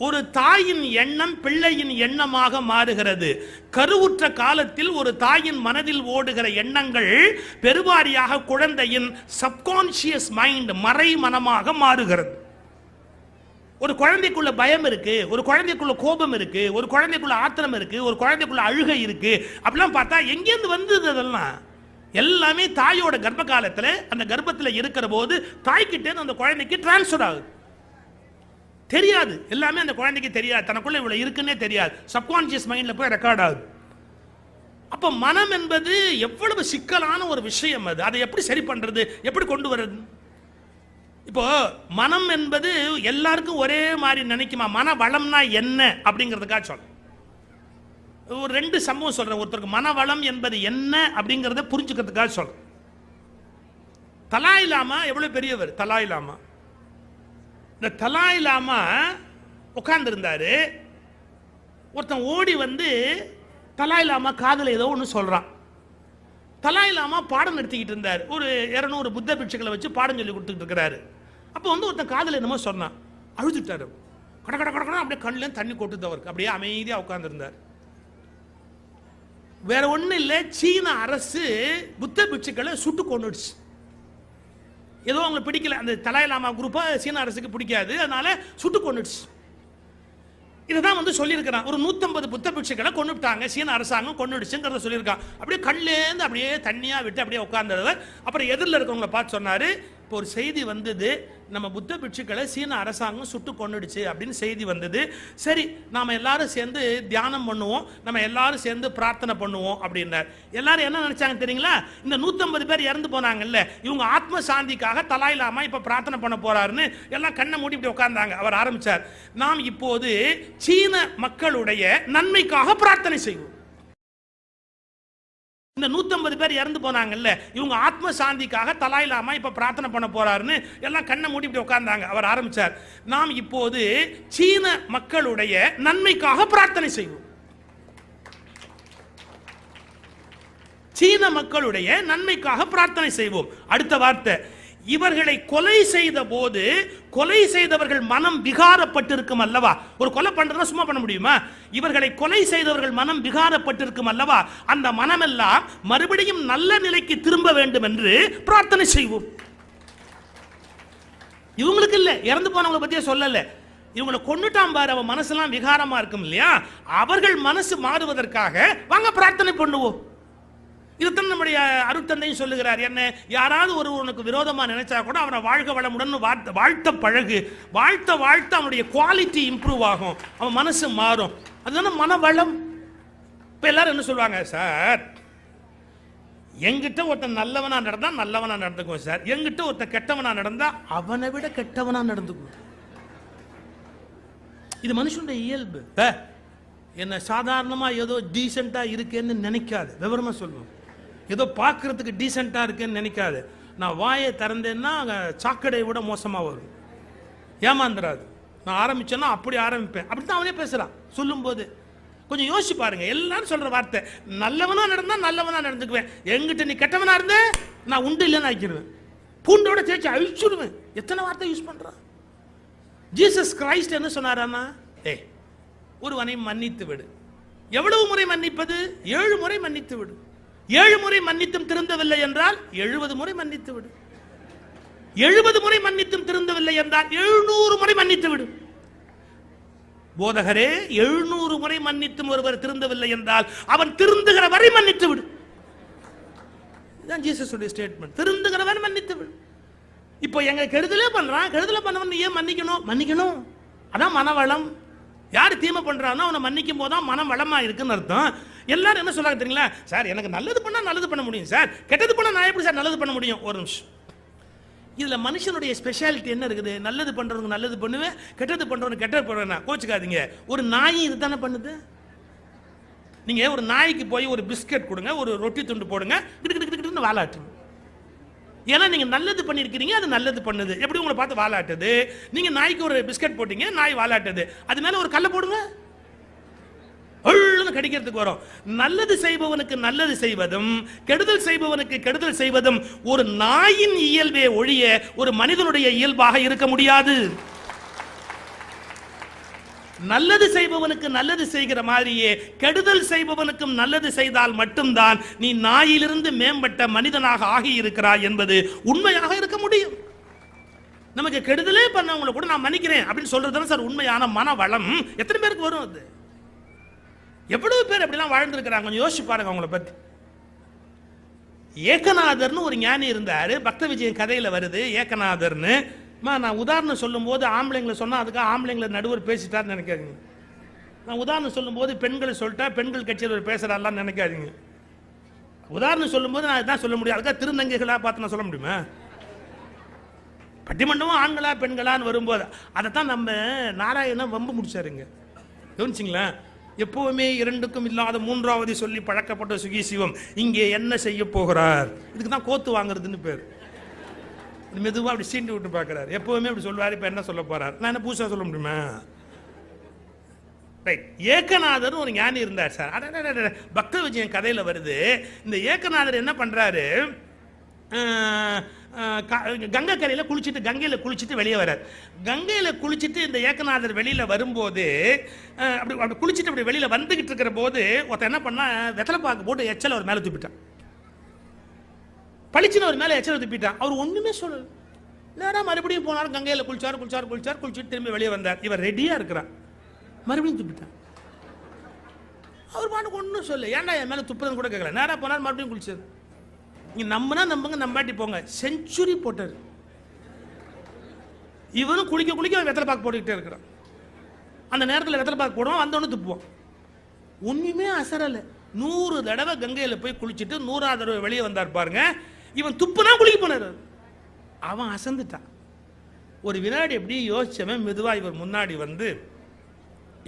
[SPEAKER 1] ஒரு தாயின் எண்ணம் பிள்ளையின் எண்ணமாக மாறுகிறது. கருவுற்ற காலத்தில் ஒரு தாயின் மனதில் ஓடுகிற எண்ணங்கள் பெருவாரியாக குழந்தையின் சப்கான்சியஸ் மைண்ட், மறை மனமாக மாறுகிறது. ஒரு குழந்தைக்குள்ள பயம் இருக்கு, ஒரு குழந்தைக்குள்ள கோபம் இருக்கு, ஒரு குழந்தைக்குள்ள ஆத்திரம் இருக்கு, ஒரு குழந்தைக்குள்ள அழுகை இருக்கு. அப்படிலாம் பார்த்தா எங்கேருந்து வந்தது? அதெல்லாம் எல்லாமே தாயோட கர்ப்ப காலத்தில், அந்த கர்ப்பத்தில் இருக்கிற போது தாய்கிட்டே அந்த குழந்தைக்கு டிரான்ஸ்ஃபர் ஆகுது. தெரியாது, எல்லாமே அந்த குழந்தைக்கு தெரியாது, தனக்குள்ள இவ்வளவு இருக்குன்னே தெரியாது, சப்கான்சியஸ் மைண்ட்ல போய் ரெக்கார்ட் ஆகுது. அப்ப மனம் என்பது எவ்வளவு சிக்கலான ஒரு விஷயம். அது அதை எப்படி சரி பண்றது, எப்படி கொண்டு வர்றது? இப்போ மனம் என்பது எல்லாருக்கும் ஒரே மாதிரி நினைக்குமா? மன வளம்னா என்ன அப்படிங்கிறதுக்காக சொல்றேன். ஒரு 2 சம்பவம் சொல்றேன். ஒருத்தருக்கு மன வளம் என்பது என்ன அப்படிங்கிறத புரிஞ்சுக்கிறதுக்காக சொல்றேன். தலாய் லாமா எவ்வளவு பெரியவர். தலாய் லாமா, இந்த தலாய் லாமா உட்கார்ந்து இருந்தாரு. ஒருத்தன் ஓடி வந்து தலாய் லாமா காதல ஏதோ ஒன்று சொல்றான். தலாய் லாமா பாடம் நடத்திக்கிட்டு இருந்தார். ஒரு 200 புத்த பிட்சுகளை வச்சு பாடம் சொல்லி கொடுத்துட்டு இருக்கிறாரு. அப்போ வந்து ஒருத்தன் காதல என்னமோ சொன்னான். அழுதுட்டாரு. கட கட கடக்கணும் அப்படியே கண்ணில் தண்ணி கொட்டுது அவருக்கு. அப்படியே அமைதியாக உட்கார்ந்து இருந்தார். வேற ஒன்றும் இல்லை, சீன அரசு புத்த பிட்சுக்களை சுட்டு கொண்டுடுச்சு. ஏதோ அவங்களுக்கு பிடிக்கல, அந்த தலாய் லாமா குரூப்பை சீன அரசுக்கு பிடிக்காது, அதனால சுட்டு கொண்டுடுச்சு. இதுதான் வந்து சொல்லியிருக்கிறான். ஒரு 150 புத்த பிட்சுக்களை கொண்டுட்டாங்க, சீன அரசாங்கம் கொண்டுடுச்சுங்கிறத சொல்லியிருக்கான். அப்படியே கண்லேருந்து அப்படியே தண்ணியா விட்டு அப்படியே உட்கார்ந்தவர். அப்புறம் எதிரில் இருக்கவங்களை பார்த்து சொன்னாரு, இப்போ ஒரு செய்தி வந்தது, நம்ம புத்த பிட்சுக்களை சீன அரசாங்கம் சுட்டு கொண்டுடுச்சு அப்படின்னு செய்தி வந்தது. சரி, நாம எல்லாரும் சேர்ந்து தியானம் பண்ணுவோம், நம்ம எல்லாரும் சேர்ந்து பிரார்த்தனை பண்ணுவோம் அப்படின்னார். எல்லாரும் என்ன நினைச்சாங்க தெரியுங்களா? இந்த 150 பேர் இறந்து போனாங்கல்ல, இவங்க ஆத்ம சாந்திக்காக தலாய் லாமா இப்ப பிரார்த்தனை பண்ண போறாருன்னு எல்லாம் கண்ணை மூடி இப்படி உட்கார்ந்தாங்க. அவர் ஆரம்பிச்சார், நாம் இப்போது சீன மக்களுடைய நன்மைக்காக பிரார்த்தனை செய்வோம். இந்த 150 பேர் இறந்து போனாங்கல்ல, இவங்க ஆத்ம சாந்திக்காக தலாய் லாமா இப்ப பிரார்த்தனை பண்ண போறாருன்னு எல்லாம் கண்ணை மூடி இப்படி உட்கார்ந்தாங்க. அவர் ஆரம்பிச்சார், நாம் இப்போது சீன மக்களுடைய நன்மைக்காக பிரார்த்தனை செய்வோம். சீன மக்களுடைய நன்மைக்காக பிரார்த்தனை செய்வோம். அடுத்த வார்த்தை, இவர்களை கொலை செய்த போது கொலை செய்தவர்கள் மனம் விகாரப்பட்டிருக்கும் அல்லவா? ஒரு கொலை பண்றதா சும்மா பண்ண முடியுமா? இவர்களை கொலை செய்தவர்கள் மனம் விகாரப்பட்டிருக்கும் அல்லவா? அந்த மனமெல்லாம் மறுபடியும் நல்ல நிலைக்கு திரும்ப வேண்டும் என்று பிரார்த்தனை செய்வோம். இவங்களுக்கு இல்ல, இறந்து போனவங்களை பத்தியே சொல்லல. இவங்களை கொண்டுட்டான் பாரு, அவன் மனசெல்லாம் விகாரமா இருக்கும் இல்லையா, அவர்கள் மனசு மாறுவதற்காக வாங்க பிரார்த்தனை பண்ணுவோம். இதுதான் நம்முடைய அருட்தந்தையும் சொல்லுகிறார். என்ன, யாராவது உனக்கு விரோதமா நினைச்சா கூட அவனை வாழ்க வளமுடன் வாழ்த்த பழகு. வாழ்த்த வாழ்த்த அவனுடைய குவாலிட்டி இம்ப்ரூவ் ஆகும், அவன் மனசு மாறும். அதுதானே மனவளம். இப்ப எல்லாரும் என்ன சொல்லுவாங்க, சார் எங்கிட்ட ஒருத்தன் நல்லவனா நடந்தா நல்லவனா நடந்துக்குவோம் சார், எங்கிட்ட ஒருத்தன் கெட்டவனா நடந்தா அவனை விட கெட்டவனா நடந்துக்குவோம். இது மனுஷனுடைய இயல்பு. என்ன சாதாரணமா ஏதோ டீசெண்டா இருக்கேன்னு நினைக்காது, விவரமா சொல்லுவோம். ஏதோ பார்க்கறதுக்கு டீசெண்டா இருக்கேன்னு நினைக்காது. நான் வாயை திறந்தேன்னா சாக்கடை விட மோசமா வரும், ஏமாந்துராது. நான் ஆரம்பிச்சேன்னா அப்படி ஆரம்பிப்பேன். அப்படித்தான் அவனே பேசுறான் சொல்லும் போது. கொஞ்சம் யோசிச்சு பாருங்க. எல்லாரும் சொல்ற வார்த்தை, நல்லவனா நடந்தா நல்லவனா நடந்துக்குவேன், எங்கிட்ட நீ கெட்டவனா இருந்த நான் உண்டு இல்லைன்னு ஆக்கிடுவேன், பூண்டோட தேய்ச்சி அழிச்சுடுவேன். எத்தனை வார்த்தை யூஸ் பண்றான். ஜீசஸ் கிரைஸ்ட் என்ன சொன்னாரானா, ஒருவனை மன்னித்து விடு. எவ்வளவு முறை மன்னிப்பது? 7 முறை மன்னித்து விடு. 7 முறை மன்னித்தும் திருந்தவில்லை என்றால் 70 முறை மன்னித்து விடு. 70 முறை மன்னித்தும் திருந்தவில்லை என்றால் 700 முறை மன்னித்து விடு. போதகரே, 700 முறை மன்னித்தும் ஒருவர் திருந்தவில்லை என்றால் அவன் திருந்துகிற வரை மன்னித்து விடு. இதுதான் ஜீசஸுடைய ஸ்டேட்மெண்ட். திருந்துகிற வரை மன்னித்து விடு. இப்போ எங்க கெடுதலே பண்றான், கெடுதலை பண்ணவன் ஏன் மன்னிக்கணும்? அதான் மனவளம். யார் தீமை பண்றானோ அவனை மன்னிக்கும் போதுதான் மனம் வளமா இருக்குன்னு அர்த்தம். எல்லாரும் என்ன சொல்றாங்க தெரியுங்களா, சார் எனக்கு நல்லது பண்ணா நல்லது பண்ண முடியும் சார், கெட்டது பண்ணா நான் எப்படி சார் நல்லது பண்ண முடியும்? ஒரு நிமிஷம். இதுல மனுஷனுடைய ஸ்பெஷாலிட்டி என்ன இருக்குது? நல்லது பண்றவங்க நல்லது பண்ணுவேன், கெட்டது பண்றவங்க கெட்டது பண்ணுவேன். கோச்சுக்காதீங்க. ஒரு நாய் இதுதானே பண்ணுது. நீங்க ஒரு நாய்க்கு போய் ஒரு பிஸ்கட் கொடுங்க, ஒரு ரொட்டி துண்டு போடுங்க, கிட்டு வாலாட்டு. ஏன்னா நீங்க நல்லது பண்ணிருக்கீங்க, அது நல்லது பண்ணுது. எப்படி உங்களை பார்த்து வாலாட்டுது? நீங்க நாய்க்கு ஒரு பிஸ்கட் போட்டீங்க, நாய் வாலாட்டுது. அது மேல ஒரு கல்லை போடுங்க, கடிக்கிறதுக்கு வரும். நல்லது செய்பவனுக்கு நல்லது செய்வதும் கெடுதல் செய்பவனுக்கு கெடுதல் செய்வதும் ஒரு நாயின் இயல்பே ஒழிய ஒரு மனிதனுடைய இயல்பாக இருக்க முடியாது. நல்லது செய்பவனுக்கு நல்லது செய்கிற மாதிரியே கெடுதல் செய்பவனுக்கும் நல்லது செய்தால் மட்டும்தான் நீ நாயிலிருந்து மேம்பட்ட மனிதனாக ஆகி இருக்கிறாய் என்பது உண்மையாக இருக்க முடியும். நமக்கு கெடுதலே பண்ணவங்களை கூட நான் மன்னிக்கிறேன் அப்படின்னு சொல்றது சார் உண்மையான மன வளம். எத்தனை பேருக்கு வரும் அது? எவ்வளவு பேர் அப்படிலாம் வாழ்ந்துருக்கிறாங்க, கொஞ்சம் யோசிச்சு பாருங்க அவங்கள பத்தி. ஏகநாதர்னு ஒரு ஞானி இருந்தார், பக்த விஜயன் கதையில் வருது ஏகநாதர்னு. நான் உதாரணம் சொல்லும் போது ஆம்பளைங்களை சொன்னா அதுக்காக ஆம்பளைங்களை நடுவர் பேசிட்டான்னு நினைக்காதீங்க. நான் உதாரணம் சொல்லும் போது பெண்களை சொல்லிட்டா பெண்கள் கட்சியில் ஒரு பேசுறாலாம் நினைக்காதீங்க. உதாரணம் சொல்லும் போது நான் இதான் சொல்ல முடியும், அதுக்காக திருநங்கைகளா பார்த்து நான் சொல்ல முடியுமா? பட்டிமண்டமும் ஆண்களா பெண்களான்னு வரும்போது அதைத்தான் நம்ம நாராயணன் வம்பு முடிச்சாருங்க. கவனிச்சிங்களா? எப்பவுமே இரண்டுக்கும் இல்லாத மூன்றாவது சொல்லி பழக்கப்பட்ட சுகி சிவம் இங்கே என்ன செய்ய போகிறார்? இதுக்கு தான் கோத்து வாங்குறதுன்னு பேர். மெதுவாக அப்படி சீண்டி விட்டு பார்க்குறாரு. எப்பவுமே அப்படி சொல்லுவார், இப்போ என்ன சொல்ல போறார்? நான் என்ன புதுசாக சொல்ல முடியுமா? ரைட். ஏகநாதர் ஒரு ஞானி இருந்தார் சார். பக்த விஜயன் கதையில் வருது. இந்த ஏகநாதர் என்ன பண்றாரு, கங்கை கரையில் குளிச்சுட்டு கங்கையில் குளிச்சுட்டு வெளியே வர்றார். கங்கையில் குளிச்சுட்டு இந்த ஏகநாதர் வெளியில் வரும்போது அப்படி அப்படி குளிச்சுட்டு அப்படி வெளியில் வந்துகிட்டு இருக்கிற போது ஒருத்தர் என்ன பண்ணா, வெத்தலைப்பாக்கு போட்டு எச்சல் அவர் மேலே துப்பிட்டான். பளிச்சுன்னு அவர் மேலே எச்சல் துப்பிட்டான். அவர் ஒன்றுமே சொல்லல. நேராக மறுபடியும் போனார், கங்கையில் குளிச்சுட்டு திரும்பி வெளியே வந்தார். இவர் ரெடியாக இருக்கிறார், மறுபடியும் துப்பிட்டான். அவர் பாட்டுக்கு ஒன்றும் சொல்ல, ஏன்டா என் மேலே துப்புறதுன்னு கூட கேட்கல. நேராக போனார், மறுபடியும் குளிச்சார். நீங்க நம்பினா நம்புங்க, நம்பாட்டி போங்க. செஞ்சுரி போட்டார். இவரும் குளிக்க குளிக்க வெத்தலை பாக்கு போட்டுக்கிட்டே இருக்கிறான். அந்த நேரத்தில் வெத்தலை பாக்கு போடுவோம், அந்த ஒன்று துப்புவோம். ஒன்றுமே அசரலை. 100 தடவை கங்கையில் போய் குளிச்சுட்டு 100ஆவது தடவை வெளியே வந்தார் பாருங்க. இவன் துப்புனா குளிக்க போனார். அவன் அசந்துட்டான். ஒரு வினாடி எப்படி யோசிச்சவன் மெதுவாக இவர் முன்னாடி வந்து,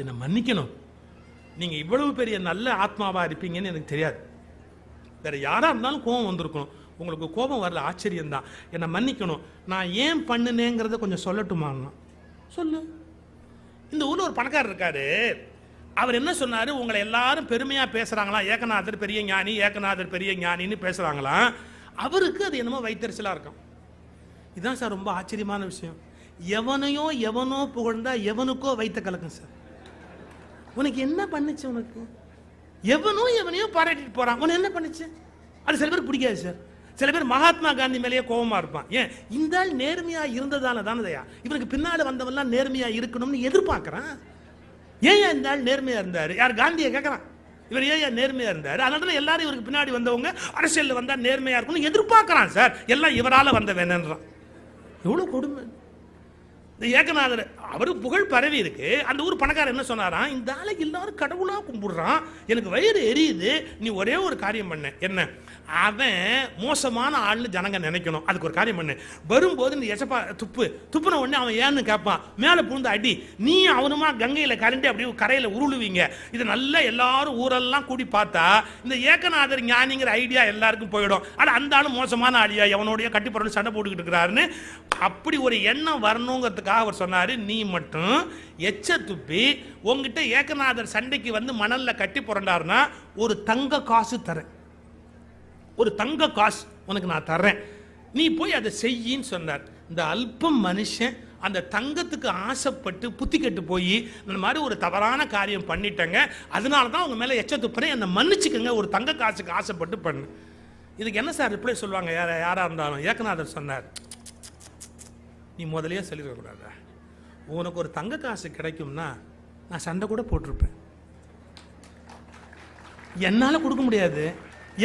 [SPEAKER 1] என்னை மன்னிக்கணும், நீங்கள் இவ்வளவு பெரிய நல்ல ஆத்மாவா இருப்பீங்கன்னு எனக்கு தெரியாது. வேற யாரா இருந்தாலும் கோபம் வந்திருக்கணும். உங்களுக்கு கோபம் வரல, ஆச்சரியம் தான். என்னை மன்னிக்கணும், நான் ஏன் பண்ணுனேங்கிறத கொஞ்சம் சொல்லட்டுமா? சொல்லு. இந்த ஊர்ல ஒரு பணக்காரர் இருக்காரு. அவர் என்ன சொன்னாரு, உங்களை எல்லாரும் பெருமையா பேசுறாங்களா, ஏகநாதர் பெரிய ஞானி, ஏகநாதர் பெரிய ஞானின்னு பேசுறாங்களாம். அவருக்கு அது என்னமோ வைத்தறிச்சலா இருக்கும். இதுதான் சார் ரொம்ப ஆச்சரியமான விஷயம். எவனோ புகழ்ந்தா எவனுக்கோ வைத்த கலக்கும் சார். உனக்கு என்ன பண்ணுச்சு? உனக்கு எவனையோ பாராட்டிட்டு போறான், உனக்கு என்ன பண்ணுச்சு? அது சில பேருக்கு பிடிக்காது சார். சில பேர் மகாத்மா காந்தி மேலேயே கோபமா இருப்பான். ஏன்? இந்த ஆள் நேர்மையா இருந்ததால தானதையா இவனுக்கு பின்னால வந்தவெல்லாம் நேர்மையா இருக்கணும்னு எதிர்பார்க்கறான். ஏன் இந்த ஆள் நேர்மையா இருந்தாரு? யார்? காந்தியை கேட்கறான். இவர் ஏன் நேர்மையா இருந்தாரு? அதனால எல்லாரும் இவருக்கு பின்னாடி வந்தவங்க அரசியல் வந்தா நேர்மையா இருக்கணும்னு எதிர்பார்க்கறான் சார். எல்லாம் இவரால வந்த வேணுன்றான். எவ்வளவு கொடுமை! இந்த ஏகநாதர் அவரு புகழ் பரவி இருக்கு. அந்த ஊர் பணக்காரர் என்ன சொன்னாராம், இந்த ஆளை எல்லாரும் கடவுளா கும்பிடுறான், எனக்கு வயிறு எரியுது, நீ ஒரே ஒரு காரியம் பண்ண. என்ன? அவன் மோசமான ஆள்னு ஜனங்க நினைக்கணும், அதுக்கு ஒரு காரியம் பண்ணு. வரும்போது நீ எச்சப்பா துப்புன உடனே அவன் ஏன்னு கேட்பான், மேலே புகுந்து அடி. நீ அவனுமா கங்கையில கரண்டி அப்படியே கரையில உருளுவீங்க. இது நல்லா எல்லாரும் ஊரெல்லாம் கூடி பார்த்தா இந்த ஏகநாதர் ஞானிங்கிற ஐடியா எல்லாருக்கும் போயிடும். ஆனா அந்த ஆளு மோசமான ஆளியா எவனோடைய கட்டி பொருள் சண்டை போட்டுக்கிட்டு இருக்கிறாருன்னு அப்படி ஒரு எண்ணம் வரணுங்கிறதுக்காக அவர் சொன்னாரு, நீ மட்டும் எச்ச துப்பி உங்ககிட்ட ஏகநாதர் சண்டைக்கு வந்து மணல்ல கட்டி புரண்டாருன்னா ஒரு தங்க காசு தரேன், ஒரு தங்க காசு உனக்கு நான் தர்றேன், நீ போய் அதை செய்யின்னு சொன்னார். இந்த அல்பம் மனுஷன் அந்த தங்கத்துக்கு ஆசைப்பட்டு புத்தி கெட்டு போய் இந்த மாதிரி ஒரு தவறான காரியம் பண்ணிட்டேங்க, அதனால தான் உங்க மேலே எச்ச துப்புறேன், என்னை மன்னிச்சுக்கங்க, ஒரு தங்க காசுக்கு ஆசைப்பட்டு பண்ணு. இதுக்கு என்ன சார் ரிப்ளை சொல்லுவாங்க யாரா இருந்தாலும்? ஏகநாதர் சொன்னார், நீ முதலையே சொல்லிடக்கூடாதா, உனக்கு ஒரு தங்க காசு கிடைக்கும்னா நான் சண்டை கூட போட்டிருப்பேன். என்னால் கொடுக்க முடியாது,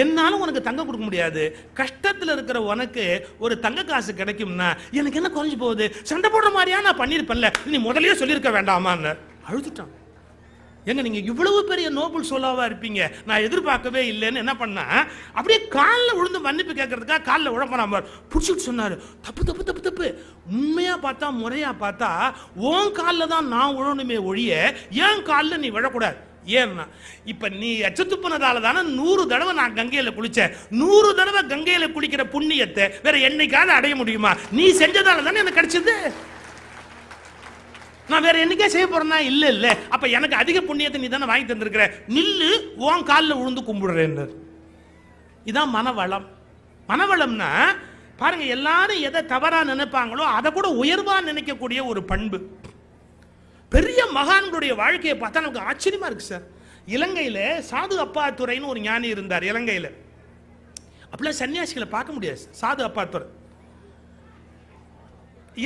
[SPEAKER 1] என்னாலும் உனக்கு தங்க கொடுக்க முடியாது. கஷ்டத்தில் இருக்கிற உனக்கு ஒரு தங்க காசு கிடைக்கும்னா எனக்கு என்ன குறைஞ்சு போகுது? சண்டை போடுற மாதிரியா நான் பண்ணியிருப்பேன்ல, நீ முதலையே சொல்லியிருக்க வேண்டாமான்னு அழுதுட்டான். எங்க நீங்க இவ்வளவு பெரிய நோபல் சோலாவா இருப்பீங்க, நான் எதிர்பார்க்கவே இல்லைன்னு என்ன பண்ணா அப்படியே காலில் விழுந்து மன்னிப்பு கேட்கறதுக்காக காலில் உழப்பனாம பிடிச்சிட்டு சொன்னாரு, தப்பு தப்பு தப்பு தப்பு, உண்மையா பார்த்தா முறையா பார்த்தா உன் காலில் தான் நான் உழணுமே ஒழிய என் காலில் நீ விழக்கூடாது. ஏன்னா இப்ப நீ எச்ச துப்புனதால தானே 100 தடவை நான் கங்கையில குளிச்சேன். 100 தடவை கங்கையில குளிக்கிற புண்ணியத்தை வேற என்னைக்காவது அடைய முடியுமா? நீ செஞ்சதால தானே எனக்கு கிடைச்சது. நான் வேற என்னைக்கே செய்ய போறேன்னா இல்ல இல்ல. அப்ப எனக்கு அதிக புண்ணியத்தை நீ தானே வாங்கி தந்திருக்கிற, நில்லு உன் காலில் விழுந்து கும்பிடுறேன். இதான் மனவளம். மனவளம்னா பாருங்க, எல்லாரும் எதை தவறா நினைப்பாங்களோ அதை கூட உயர்வா நினைக்கக்கூடிய ஒரு பண்பு. பெரிய மகான்களுடைய வாழ்க்கையை பார்த்தா நமக்கு ஆச்சரியமா இருக்கு சார். இலங்கையில சாது அப்பாத்துரைன்னு ஒரு ஞானி இருந்தார். இலங்கையில அப்படிலாம் சன்னியாசிகளை பார்க்க முடியாது. சாது அப்பாத்துரை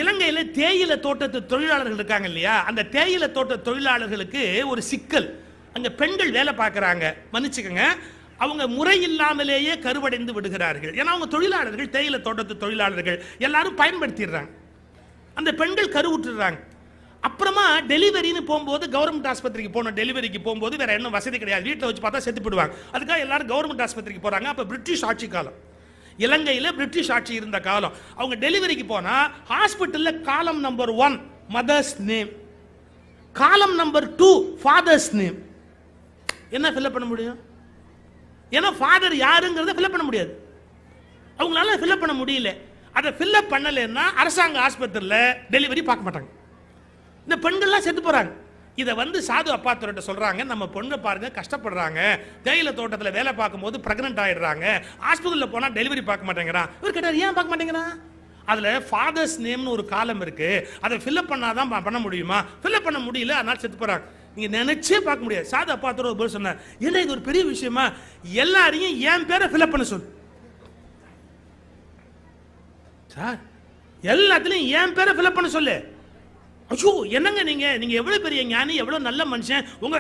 [SPEAKER 1] இலங்கையில தேயிலை தோட்டத்து தொழிலாளர்கள் இருக்காங்க இல்லையா, அந்த தேயிலை தோட்ட தொழிலாளர்களுக்கு ஒரு சிக்கல். அங்க பெண்கள் வேலை பார்க்கறாங்க, மன்னிச்சுக்கங்க, அவங்க முறை இல்லாமலேயே கருவடைந்து விடுகிறார்கள். ஏன்னா அவங்க தொழிலாளர்கள், தேயிலை தோட்டத்து தொழிலாளர்கள் எல்லாரும் பயன்படுத்திடுறாங்க. அந்த பெண்கள் கருவுற்றுறாங்க. அப்புறமா டெலிவரின்னு போகும்போது கவர்மெண்ட் ஆஸ்பத்திரிக்கு போகணும். டெலிவரிக்கு போகும்போது வேற என்ன வசதி கிடையாது, வீட்டில் வச்சு பார்த்தா செத்து போடுவாங்க. அதுக்காக எல்லாரும் கவர்மெண்ட் ஆஸ்பத்திரிக்கு போறாங்க. அப்ப பிரிட்டிஷ் ஆட்சி காலம், இலங்கையில் பிரிட்டிஷ் ஆட்சி இருந்த காலம். அவங்க டெலிவரிக்கு போனா ஹாஸ்பிட்டல்ல காலம் நம்பர் 1 மதர்ஸ் நேம், காலம் நம்பர் 2 ஃபாதர்ஸ் நேம். என்ன ஃபில்அப் பண்ண முடியும்? ஏன்னா ஃபாதர் யாருங்கிறத ஃபில்அப் பண்ண முடியாது. அவங்களால ஃபில்அப் பண்ண முடியல. அதை ஃபில்அப் பண்ணலைன்னா அரசாங்க ஆஸ்பத்திரியில் டெலிவரி பார்க்க மாட்டாங்க. இந்த பெண்கள்லாம் செத்து போறாங்க. இதை சாது அப்பாத்துரைட்ட சொல்றாங்க, நம்ம பொண்ணை பாருங்க கஷ்டப்படுறாங்க, தேயிலை தோட்டத்தில் வேலை பார்க்கும்போது பிரெக்னென்ட் ஆயிடுறாங்க, ஹாஸ்பிட்டலில் போனால் டெலிவரி பார்க்க மாட்டேங்கிறான். இவர் கேட்டார், ஏன் பார்க்க மாட்டேங்கிறான்? அதில் ஃபாதர்ஸ் நேம்னு ஒரு காலம் இருக்கு, அதை ஃபில்அப் பண்ணாதான் பண்ண முடியுமா, ஃபில்அப் பண்ண முடியல, அதனால செத்து போறாங்க. நீங்க நினைச்சே பார்க்க முடியாது. சாது அப்பாத்துரை ஒரு பேர் சொன்னார், என்ன இது ஒரு பெரிய விஷயமா, எல்லாரையும் என் பேரை ஃபில்அப் பண்ண சொல்லு சார், எல்லாத்துலையும் என் பேரை ஃபில்அப் பண்ண சொல்லு. ஐயோ என்னங்க நீங்க எவ்வளவு பெரிய ஞானி, எவ்வளவு நல்ல மனுஷன், உங்க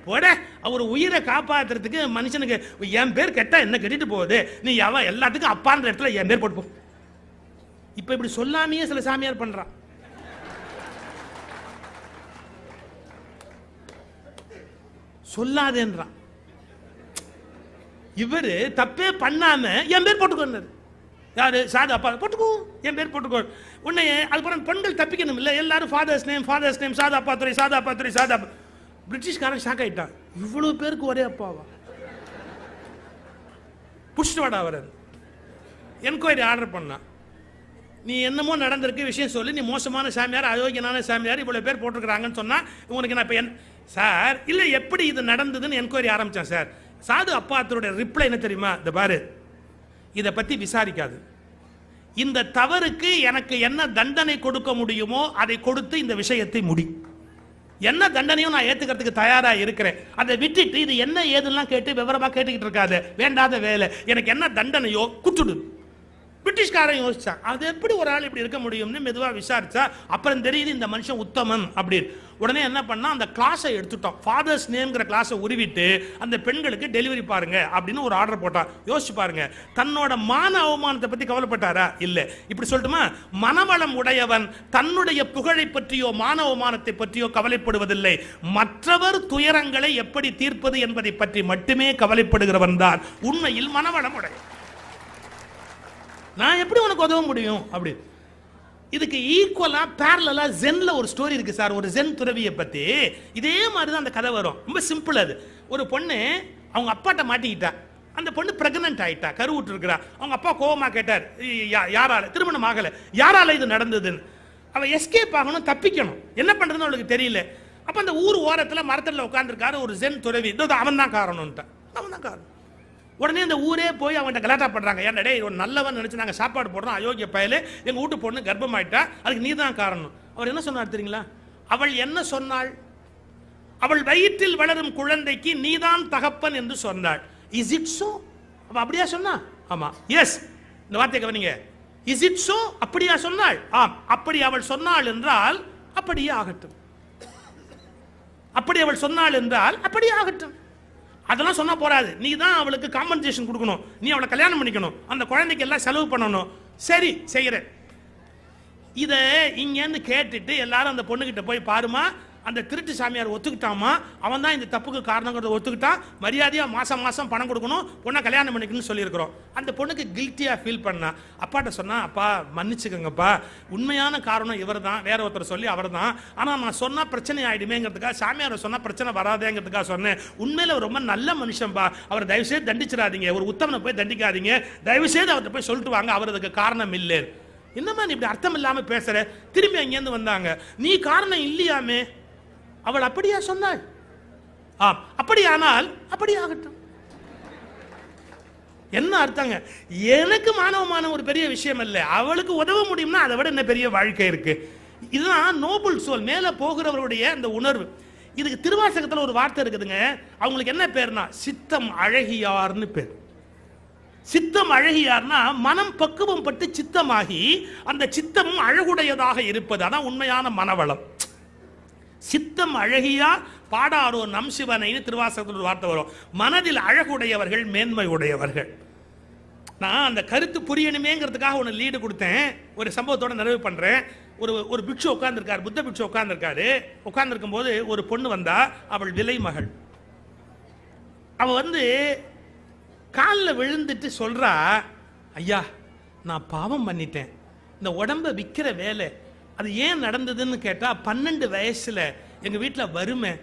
[SPEAKER 1] போட அவர் உயிரை காப்பாத்துறதுக்கு மனுஷனுக்கு என் பேர் கெட்டா என்ன கெட்டிட்டு போகுது, நீ எல்லாத்துக்கும் அப்பான்ற இடத்துல என் பேர் போட்டு போ. இப்ப இப்படி சொல்லாமையே சில சாமியார் பண்றான். சொல்லாதேன்றான். இவரு தப்பே பண்ணாம என் பேர் போட்டுக்கொண்டாரு. யாரு? சாது அப்பா போட்டுக்கோ, என் பேர் போட்டுக்கோ. உன்னை அதுக்கப்புறம் பெண்கள் தப்பிக்கணும் இல்லை, எல்லாரும் ஃபாதர்ஸ் நேம் ஃபாதர்ஸ் நேம், சாது அப்பாத்துரை சாது அப்பாத்துரை சாது அப்பா. பிரிட்டிஷ்காரன் ஷாக் ஆயிட்டான், இவ்வளவு பேருக்கு ஒரே அப்பாவா? புடிச்சிட்டு வாடா அவர். என்கொயரி ஆர்டர் பண்ணா, நீ என்னமோ நடந்திருக்கு விஷயம் சொல்லி, நீ மோசமான சாமியார், அயோக்கியனான சாமியார், இவ்வளவு பேர் போட்டிருக்கிறாங்கன்னு சொன்னா உனக்கு நான் இப்ப சார் இல்ல எப்படி இது நடந்ததுன்னு என்கொயரி ஆரம்பிச்சேன் சார். சாது அப்பாத்துடைய ரிப்ளை என்ன தெரியுமா? இந்த பாரு, இதை பத்தி விசாரிக்காது, இந்த தவறுக்கு எனக்கு என்ன தண்டனை கொடுக்க முடியுமோ அதை கொடுத்து இந்த விஷயத்தை முடி. என்ன தண்டனையும் நான் ஏத்துக்கிறதுக்கு தயாரா இருக்கிறேன். அதை விட்டுட்டு இது என்ன ஏதுலாம் கேட்டு விவரமா கேட்டுக்கிட்டு இருக்காது, வேண்டாத வேலை. எனக்கு என்ன தண்டனையோ குத்துடு. பிரிட்டிஷ்காரன் யோசிச்சான், அது எப்படி ஒரு ஆள் இப்படி இருக்க முடியும்னு மெதுவா விசாரிச்சா அப்புறம் தெரியுது இந்த மனுஷன் உத்தமன் அப்படின்னு. உடனே என்ன பண்ணா, அந்த கிளாஸை எடுத்துட்டோம், ஃபாதர்ஸ் நேம்ங்கிற கிளாஸை உருவிட்டு அந்த பெண்களுக்கு டெலிவரி பாருங்க அப்படின்னு ஒரு ஆர்டர் போட்டான். யோசிச்சு பாருங்க, தன்னோட மான அவமானத்தை பத்தி கவலைப்பட்டாரா? இல்ல. இப்படி சொல்லட்டுமா, மனவளம் உடையவன் தன்னுடைய புகழை பற்றியோ மான அவமானத்தை பற்றியோ கவலைப்படுவதில்லை, மற்றவர் துயரங்களை எப்படி தீர்ப்பது என்பதை பற்றி மட்டுமே கவலைப்படுகிறவன் தான் உண்மையில் மனவளம் உடையவன். நான் எப்படி உனக்கு உதவ முடியும் அப்படி. இதுக்கு ஈக்குவலா பேரலா ஜென்ல ஒரு ஸ்டோரி இருக்கு சார், ஒரு ஜென் துறவியை பத்தி. இதே மாதிரி தான் அந்த கதை வரும். ரொம்ப சிம்பிள். அது ஒரு பொண்ணு அவங்க அப்பாட்ட மாட்டிக்கிட்டா, அந்த பொண்ணு பிரெக்னன்ட் ஆயிட்டா, கருவுற்று இருக்கிறா. அவங்க அப்பா கோவமா கேட்டார், யாரால திருமணம் ஆகல, யாரால இது நடந்ததுன்னு. அவ எஸ்கேப் ஆகணும், தப்பிக்கணும், என்ன பண்றதுன்னு அவளுக்கு தெரியல. அப்ப அந்த ஊர் ஓரத்துல மரத்துல உட்கார்ந்துருக்காரு ஒரு ஜென் துறவி. அவன் தான் காரணம்ட்டான், அவன் தான் காரணம். உடனே அந்த ஊரே போய் அவன்கிட்ட கலாட்டா பண்றாங்க, ஏன்டா ஒரு நல்லவன் நினைச்சு நாங்க சாப்பாடு போடுறோம், அயோக்கிய பயலே, எங்க வீட்டு பொண்ணு கர்ப்பமாயிட்டா, அதுக்கு நீ தான் காரணம். அவர் என்ன சொன்னார் தெரியுங்களா? அவள் என்ன சொன்னாள்? அவள் வயிற்றில் வளரும் குழந்தைக்கு நீதான் தகப்பன் என்று சொன்னாள். Is it so? அவ அப்படியா சொன்னா? ஆமா, எஸ். இந்த வார்த்தை கவனிங்க. Is it so? அப்படியா சொன்னாள்? ஆம். அப்படி அவள் சொன்னாள் என்றால் அப்படியே ஆகட்டும். அப்படி அவள் சொன்னாள் என்றால் அப்படியே ஆகட்டும். அதெல்லாம் சொன்னா போறாது, நீ தான் அவளுக்கு காம்பன்சேஷன் கொடுக்கணும், நீ அவளை கல்யாணம் பண்ணிக்கணும், அந்த குழந்தைக்கு எல்லாம் செலவு பண்ணணும். சரி செய்யற. இதை இங்கேருந்து கேட்டுட்டு எல்லாரும் அந்த பொண்ணுகிட்ட போய் பாருமா, அந்த திருட்டு சாமியார் ஒத்துக்கிட்டாமா, அவன் தான் இந்த தப்புக்கு காரணங்கிறத ஒத்துக்கிட்டான், மரியாதையாக மாதம் மாதம் பணம் கொடுக்கணும், பொண்ணை கல்யாணம் பண்ணிக்கணும்னு சொல்லியிருக்கிறோம். அந்த பொண்ணுக்கு கில்ட்டியாக ஃபீல் பண்ணா. அப்பாட்ட சொன்னா, அப்பா மன்னிச்சுக்கோங்கப்பா, உண்மையான காரணம் இவர் தான், வேற ஒருத்தர் சொல்லி அவர் தான், ஆனால் நான் சொன்னால் பிரச்சனை ஆகிடுமேங்கிறதுக்காக, சாமியாரை சொன்னால் பிரச்சனை வராதேங்கிறதுக்காக சொன்னேன். உண்மையில் அவர் ரொம்ப நல்ல மனுஷன்பா, அவர் தயவுசெய்து தண்டிச்சிடாதீங்க, ஒரு உத்தமனை போய் தண்டிக்காதீங்க, தயவுசெய்து அவர்கிட்ட போய் சொல்லிட்டு வாங்க, அவர் அதுக்கு காரணம் இல்லை. என்னம்மா நீ இப்படி அர்த்தம் இல்லாமல் பேசுற? திரும்பி அங்கேருந்து வந்தாங்க. நீ காரணம் இல்லையாமே. அவள் அப்படியா சொன்னாள்? ஆம், அப்படியானால் அப்படி ஆகட்டும். என்ன அர்த்தங்க? எனக்கு மானவமான ஒரு பெரிய விஷயம் இல்லை, அவளுக்கு உதவ முடியும்னா அதை விட என்ன பெரிய வாழ்க்கை இருக்கு. இதுதான் நோபல் சோல், மேல போகிறவருடைய அந்த உணர்வு. இதுக்கு திருவாசகத்தில் ஒரு வார்த்தை இருக்குதுங்க. அவங்களுக்கு என்ன பேர்னா சித்தம் அழகியார்னு பேர். சித்தம் அழகியார்னா மனம் பக்குவம் பட்டு சித்தமாகி அந்த சித்தமும் அழகுடையதாக இருப்பது. அதான் உண்மையான மனவளம். சித்தம் அழகியார் பாடாரோ நம் சிவனைன்னு திருவாசகத்தில் ஒரு வார்த்தை வரும். மனதில் அழகுடையவர்கள் மேன்மை உடையவர்கள். நான் அந்த கருத்து புரியணுமேங்கிறதுக்காக ஒன்று லீடு கொடுத்தேன். ஒரு சம்பவத்தோட நிறைவு பண்றேன். ஒரு பிக்ஷு உட்கார்ந்துருக்காரு, புத்த பிக்ஷு உட்கார்ந்துருக்காரு. உட்கார்ந்துருக்கும் போது ஒரு பொண்ணு வந்தா, அவள் விலை மகள். அவ காலில் விழுந்துட்டு சொல்றா, ஐயா நான் பாவம் பண்ணிட்டேன், இந்த உடம்பை விற்கிற வேலை அது ஏன் நடந்ததுன்னு கேட்டா, 12 வயசுல எங்க வீட்டில் வறுமை,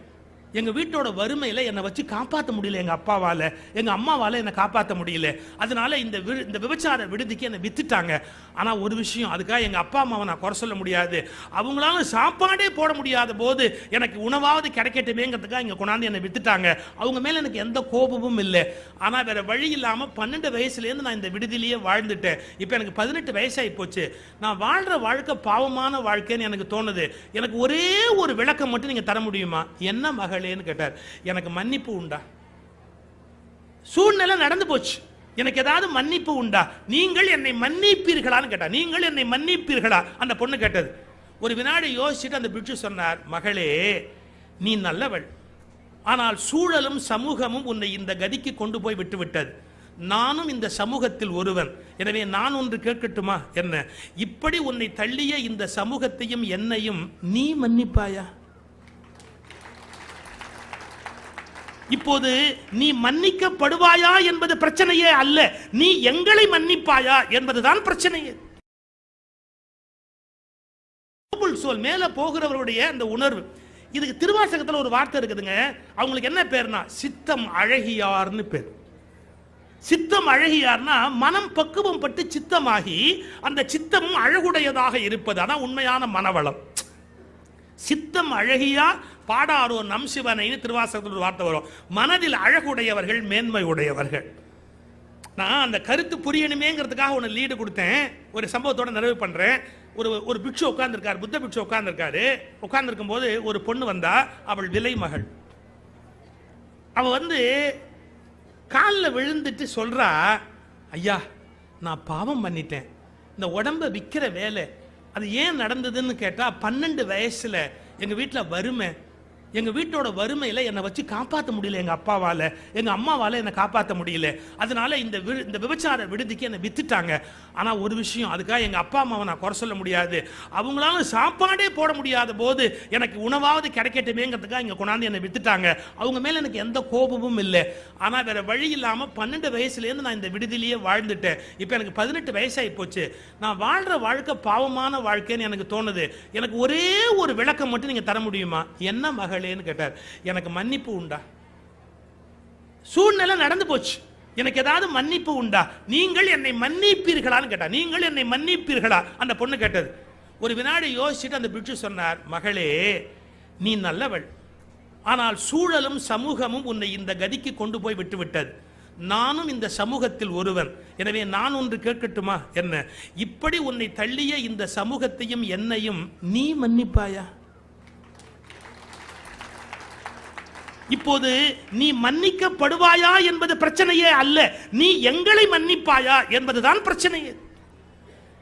[SPEAKER 1] எங்க வீட்டோட வறுமையில என்னை வச்சு காப்பாற்ற முடியல, எங்க அப்பாவால எங்க அம்மாவால என்னை காப்பாற்ற முடியல, அதனால இந்த விபச்சார விடுதிக்கு என்னை வித்துட்டாங்க. ஆனா ஒரு விஷயம், அதுக்காக எங்க அப்பா அம்மாவை நான் குறை சொல்ல முடியாது, அவங்களால சாப்பாடே போட முடியாத போது எனக்கு உணவாவது கிடைக்கட்டுமேங்கிறதுக்காக இங்க கொண்டாந்து என்னை வித்துட்டாங்க. அவங்க மேல எனக்கு எந்த கோபமும் இல்லை. ஆனா வேற வழி இல்லாம 12 வயசுலேருந்து நான் இந்த விடுதியிலேயே வாழ்ந்துட்டேன். இப்போ எனக்கு 18 வயசாகி போச்சு. நான் வாழ்ற வாழ்க்கை பாவமான வாழ்க்கைன்னு எனக்கு தோணுது. எனக்கு ஒரே ஒரு விளக்கம் மட்டும் நீங்க தர முடியுமா? என்ன மகள் கேட்டார். எனக்கு மன்னிப்பு உண்டா? சூழ்நிலை நடந்து போச்சு, எனக்கு ஏதாவது மன்னிப்பு உண்டா? நீங்கள் என்னை மன்னிப்பீர்களான்னு கேட்டா. நீங்கள் என்னை மன்னிப்பீர்களா அந்த பொண்ணு கேட்டது. ஒரு வினாடி யோசிச்சுட்டு அந்த பிட்சு சொன்னார், மகளே நீ நல்லவள், ஆனால் சூழலும் சமூகமும் உன்னை இந்த கதிக்கு கொண்டு போய் விட்டு விட்டது. நானும் இந்த சமூகத்தில் ஒருவன், எனவே நான் ஒன்று கேட்கட்டுமா? என்ன, இப்படி உன்னை தள்ளிய இந்த சமூகத்தையும் என்னையும் நீ மன்னிப்பாயா? இப்போது நீ மன்னிக்கப்படுவாயா என்பது பிரச்சனையே அல்ல, நீ எங்களை மன்னிப்பாயா என்பதுதான் பிரச்சனையே. சோல், மேல போகிறவருடைய அந்த உணர்வு. இதுக்கு திருவாசகத்தில் ஒரு வார்த்தை இருக்குதுங்க. அவங்களுக்கு என்ன பேர்னா சித்தம் அழகியார்னு பேர். சித்தம் அழகியார்னா மனம் பக்குவம் பட்டு சித்தமாகி அந்த சித்தமும் அழகுடையதாக இருப்பது. அதான் உண்மையான மனவளம். சித்தம் அழகியார் பாடாரோ நம் சிவனைன்னு திருவாசகத்தில் ஒரு வார்த்தை வரும். மனதில் அழகுடையவர்கள் மேன்மை உடையவர்கள். நான் அந்த கருத்து புரியணுமேங்கிறதுக்காக ஒன்று லீடு கொடுத்தேன். ஒரு சம்பவத்தோட நிறைவு பண்றேன். ஒரு பிக்ஷு உட்கார்ந்துருக்காரு, புத்த பிக்ஷு உட்கார்ந்துருக்காரு. உட்கார்ந்துருக்கும் போது ஒரு பொண்ணு வந்தா, அவள் விலை மகள். அவ காலில் விழுந்துட்டு சொல்றா, ஐயா நான் பாவம் பண்ணிட்டேன், இந்த உடம்பை விற்கிற வேலை அது ஏன் நடந்ததுன்னு கேட்டா, 12 வயசுல எங்க வீட்டில் வறுமை, எங்க வீட்டோட வறுமையில என்னை வச்சு காப்பாற்ற முடியல, எங்க அப்பாவால எங்க அம்மாவால என்னை காப்பாற்ற முடியல, அதனால இந்த விபச்சார விடுதிக்கு என்னை வித்துட்டாங்க. ஆனா ஒரு விஷயம், அதுக்காக எங்க அப்பா அம்மாவை நான் குறை சொல்ல முடியாது, அவங்களால சாப்பாடே போட முடியாத போது எனக்கு உணவாவது கிடைக்கட்டுமேங்கிறதுக்காக இங்க கொண்டாந்து என்னை வித்துட்டாங்க. அவங்க மேல எனக்கு எந்த கோபமும் இல்லை. ஆனா வேற வழி இல்லாம 12 வயசுலேருந்து நான் இந்த விடுதியிலேயே வாழ்ந்துட்டேன். இப்போ எனக்கு 18 வயசாகி போச்சு. நான் வாழ்ற வாழ்க்கை பாவமான வாழ்க்கைன்னு எனக்கு தோணுது. எனக்கு ஒரே ஒரு விளக்கம் மட்டும் நீங்க தர முடியுமா? என்ன மகள் கேட்டார். எனக்கு மன்னிப்பு உண்டா? சூழ்நிலை நடந்து போச்சு, எனக்கு ஏதாவது மன்னிப்பு உண்டா? நீங்கள் என்னை மன்னிப்பீர்களான்னு கேட்டா. நீங்கள் என்னை மன்னிப்பீர்களா அந்த பொண்ணு கேட்டது. ஒரு வினாடி யோசிச்சுட்டு அந்த பிட்சு சொன்னார், மகளே நீ நல்லவள், ஆனால் சூழலும் சமூகமும் உன்னை இந்த கதிக்கு கொண்டு போய் விட்டு விட்டது. நானும் இந்த சமூகத்தில் ஒருவன், எனவே நான் ஒன்று கேட்கட்டுமா? என்ன, இப்படி உன்னை தள்ளிய இந்த சமூகத்தையும் என்னையும் நீ மன்னிப்பாயா? இப்போது நீ மன்னிக்கப்படுவாயா என்பது பிரச்சனையே அல்ல, நீ எங்களை மன்னிப்பாயா என்பதுதான் பிரச்சனையே.